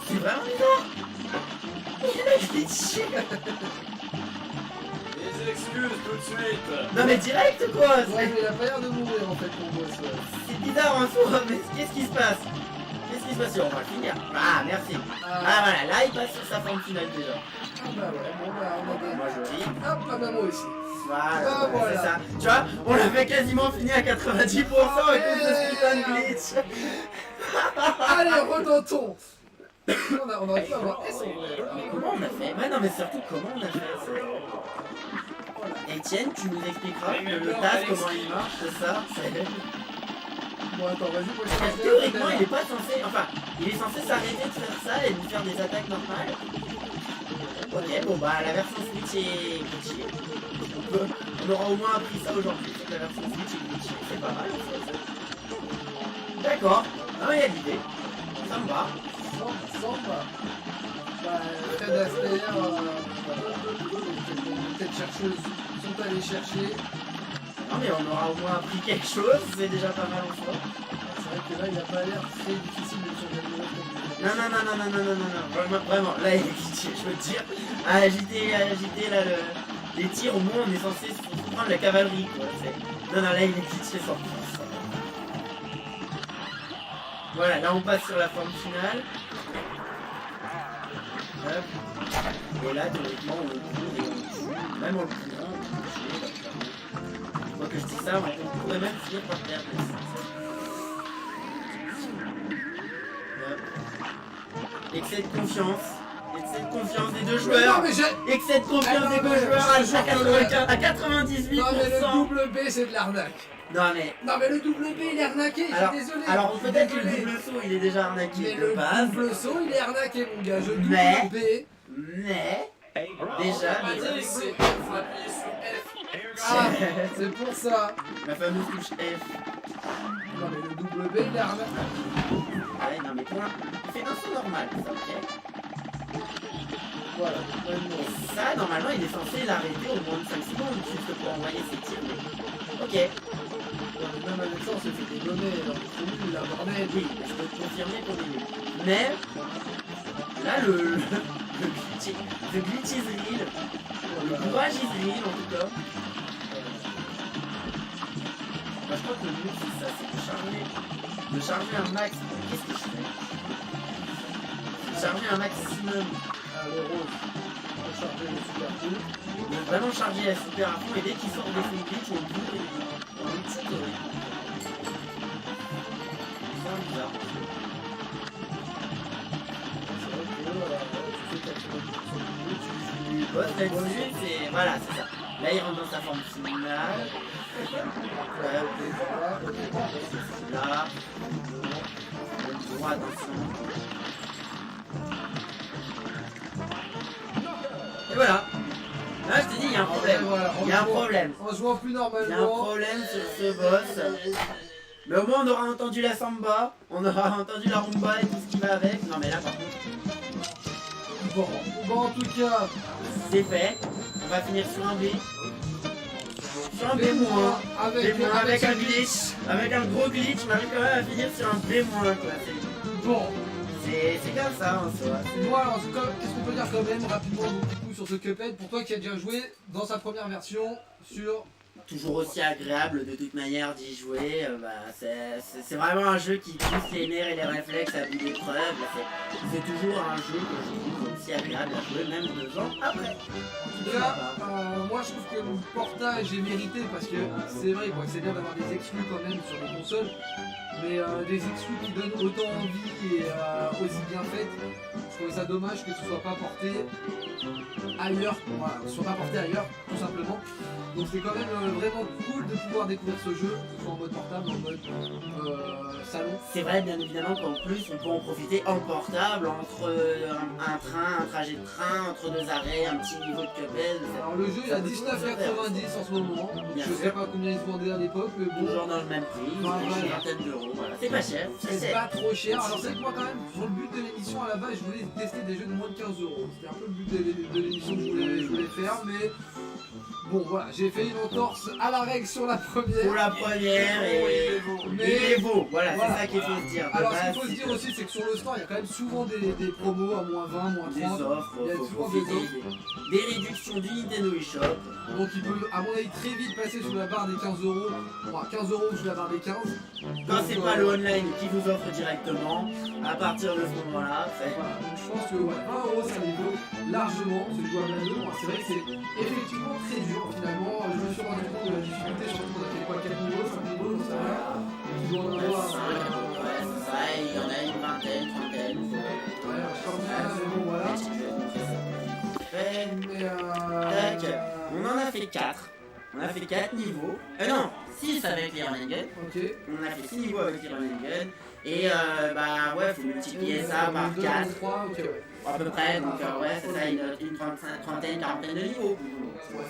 c'est vraiment bizarre. Il a glitché. Les excuses tout de suite. Non mais direct quoi. Ouais, mais il a pas l'air de mourir en fait, ton boss. Ouais. C'est bizarre en soi, mais qu'est-ce qui se passe? Qu'est-ce qui se passe? On va le finir. Ah, merci. Ah voilà, là il passe sur sa forme finale déjà. Ah bah ouais, bon bah on a des... Moi je ris. Hop, ah bah moi aussi. Voilà, Ah, voilà. c'est ça. Tu vois, on l'avait quasiment fini à 90% à cause de ce putain de glitch. Allez, retentons. On aurait pu avoir S en vrai. Mais comment on a fait? Ouais non mais surtout comment on a fait? Voilà. Etienne, tu nous expliqueras Oui, mais le non, TAS, Alex. comment il marche, c'est ça? Bon attends, vas-y, moi Parce que je théoriquement il est pas censé, enfin, il est censé s'arrêter de faire ça et de faire des attaques normales. Ok, bon bah la version Switch est glitchée. On aura au moins appris ça aujourd'hui, c'est que la version Switch est glitchée, c'est pas mal. D'accord, non il y a l'idée, ça me va. Samba. Bah, Fred Astaire, voilà. Les têtes chercheuses sont allées chercher. Non mais on aura au moins appris quelque chose, c'est déjà pas mal en soi. C'est vrai que là, il a pas l'air très difficile de se remettre comme Non, vraiment, là il est glitché, je veux te dire. À agiter là les tirs, au moins on est censé prendre la cavalerie quoi. Non, là il est glitché 100%. Voilà, là on passe sur la forme finale. Hop. Et là théoriquement on le court et on le tue. Même en le courant, on peut le tuer. Moi que je dis ça, on pourrait même finir par perdre. Hop. Excès de confiance. Excès de confiance des deux Non, joueurs. mais j'ai... Excès de confiance Ah, non, des deux mais joueurs je jure que à 98%. Non, mais le double B, c'est de l'arnaque. Non mais... Non, mais le double B, il est arnaqué, je Alors, suis désolé. alors je suis peut-être que le désolé. double saut il est déjà arnaqué Mais de le base. double saut, il est arnaqué, mon gars. Je double Mais- B. Mais... On Déjà, va dire que c'est F, faut appuyer sur F. Ah, c'est pour ça. la fameuse touche F. Non, mais le double B, il est arnaqué. Ouais, non mais pour il fait un saut normal, ça, ok. Voilà, maintenant. Et ça, normalement, il est censé l'arrêter au moins de 5 secondes, juste pour envoyer ses tirs. Mais... Ok, Même avec ça, on s'est fait dégommer. Alors, c'est nul, la bordel. oui, je peux te confirmer qu'on est nul. Mais, là, le glitch is real, le courage is real en tout cas. Moi, je crois que le mieux, c'est ça, c'est de charger un max. Qu'est-ce que je fais? De charger un maximum. Ah, le rose. On va charger le super coup. Il faut vraiment charger la super à fond et dès qu'il sort des full glitch, on le bourre et on le tue correct. C'est bizarre. C'est vrai que tu fais 90% du jeu, Du boss là-dessus, c'est... Voilà, c'est ça. Là, il rentre dans sa forme finale. Ouais, ok, voilà, ok. Là. Droit, attention. Et voilà. Là, je t'ai dit, il y a un problème. Voilà, Il y a un problème. En jouant plus Il y a un normalement. problème sur ce boss. Mais au moins on aura entendu la samba, on aura entendu la rumba et tout ce qui va avec. Non mais là par contre, Bon, en tout cas, c'est fait. On va finir sur un B. Sur un B-, avec, B- avec un ce glitch. Avec un gros glitch, on arrive quand même à finir sur un B- quoi. Bon, C'est comme ça en soi. moi en tout cas, qu'est-ce qu'on peut dire quand même rapidement du coup sur ce Cuphead pour toi qui as déjà joué dans sa première version sur toujours aussi agréable de toute manière d'y jouer. C'est vraiment un jeu qui pousse les nerfs et les réflexes à bout d'épreuve. C'est toujours un jeu que je trouve aussi agréable à jouer, même 2 ans après. En tout cas, moi je trouve que le portage est mérité parce que c'est vrai quoi, c'est bien d'avoir des exclus quand même sur les consoles, mais des exclus qui donnent autant envie et aussi bien faites, je trouvais ça dommage que ce soit pas porté ailleurs, voilà, soit pas porté ailleurs tout simplement. Donc c'est quand même vraiment cool de pouvoir découvrir ce jeu, que ce soit en mode portable, en mode salon. C'est vrai bien évidemment qu'en plus on peut en profiter en portable entre un trajet de train, entre 2 arrêts, un petit niveau de Cuphead. Alors le jeu il est à 19,90 en ce moment, donc Bien je sûr. sais pas combien il se vendait à l'époque, mais bon, Toujours dans le même prix, Voilà. une vingtaine d'euros. Voilà. C'est pas cher. c'est pas trop cher. Alors c'est que moi quand même, pour le but de l'émission à la base, je voulais tester des jeux de moins de 15 euros. C'était un peu le but de l'émission que je voulais faire, mais bon voilà, j'ai fait une entorse à la règle sur la première. Pour la première et Mais- il est beau. Voilà, Voilà. c'est ça qu'il faut se dire. De Alors ce base, qu'il faut se dire aussi, c'est que sur le store, il y a quand même souvent des promos à moins 20, moins des 30. offres, Il y a faut souvent des profiter des réductions du Nintendo eShop. Donc il peut, à mon avis, très vite passer sous la barre des 15 euros. Bon, 15 euros sous la barre des 15. Quand c'est Donc, pas le online qui vous offre directement, à partir de ce moment-là, Voilà, donc je pense que ouais, 20 euros ça les vaut largement, c'est jouable à deux. Bon, c'est vrai que c'est effectivement très dur finalement. Je me suis rendu compte de la difficulté, surtout qu'on a fait quoi, 4 niveaux, 5 niveaux, ça va. Il doit en avoir. ouais, c'est ça, il y en a une vingtaine, trentaine. Ouais, je sais pas, mais bon voilà. Fait, Mais tac, on en a fait 4. On a fait 4 niveaux. Non, 6 avec les running gun. ok. On a fait 6 niveaux avec les running gun. Et bah ouais, faut multiplier ça par 4 3, ok, ouais. à peu près. Donc ouais, c'est ça, une trentaine, quarantaine de niveaux. Bon,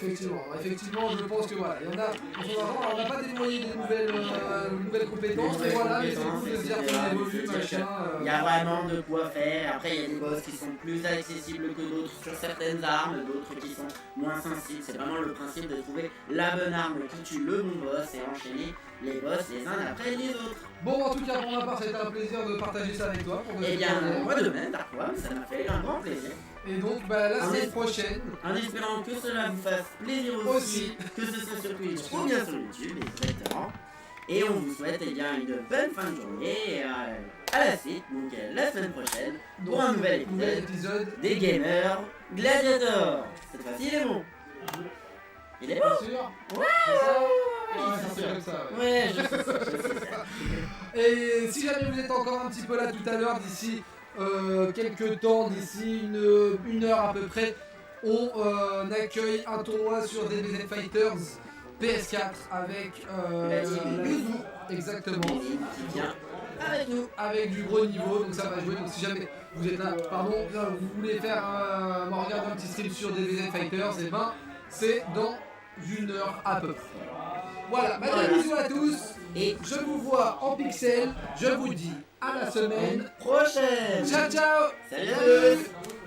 effectivement, je pense que voilà, il y en a, on n'a pas déployé de nouvelles compétences, mais voilà, mais c'est cool de se dire qu'on évolue, machin. Il y a vraiment de quoi faire. Après, il y a des boss qui sont plus accessibles que d'autres sur certaines armes, d'autres qui sont moins sensibles. C'est vraiment le principe de trouver la bonne arme qui tue le bon boss et enchaîner les boss les uns après les autres. Bon, en tout cas, pour ma part, c'était un plaisir de partager ça avec toi. Pour Et bien, moi de même, Darkwan, ça m'a fait un grand plaisir. Et donc, bah, la semaine prochaine, En espérant que cela vous fasse plaisir aussi, que ce soit sur Twitch ou bien sur YouTube, exactement. Et on vous souhaite eh bien, une bonne fin de journée et à la suite, donc la semaine prochaine, pour un nouvel épisode des Gamers Gladiator. Cette fois-ci, il est bon. Il est bon. Bien sûr. Ouais, C'est comme ça, ouais. Ouais, je sais ça. Et si jamais vous êtes encore un petit peu là tout à l'heure, d'ici quelques temps, d'ici une heure à peu près, on accueille un tournoi sur DBZ Fighters PS4 avec La team Ludo. exactement, Qui vient avec nous. avec du gros niveau, donc ça va jouer. Donc si jamais vous êtes là, pardon, vous voulez faire regarder un petit stream sur DBZ Fighters, et ben c'est dans une heure à peu près. Voilà, bisous à tous. Et Je vous vois en pixel, je vous dis à la semaine prochaine. Ciao ciao. Salut à tous.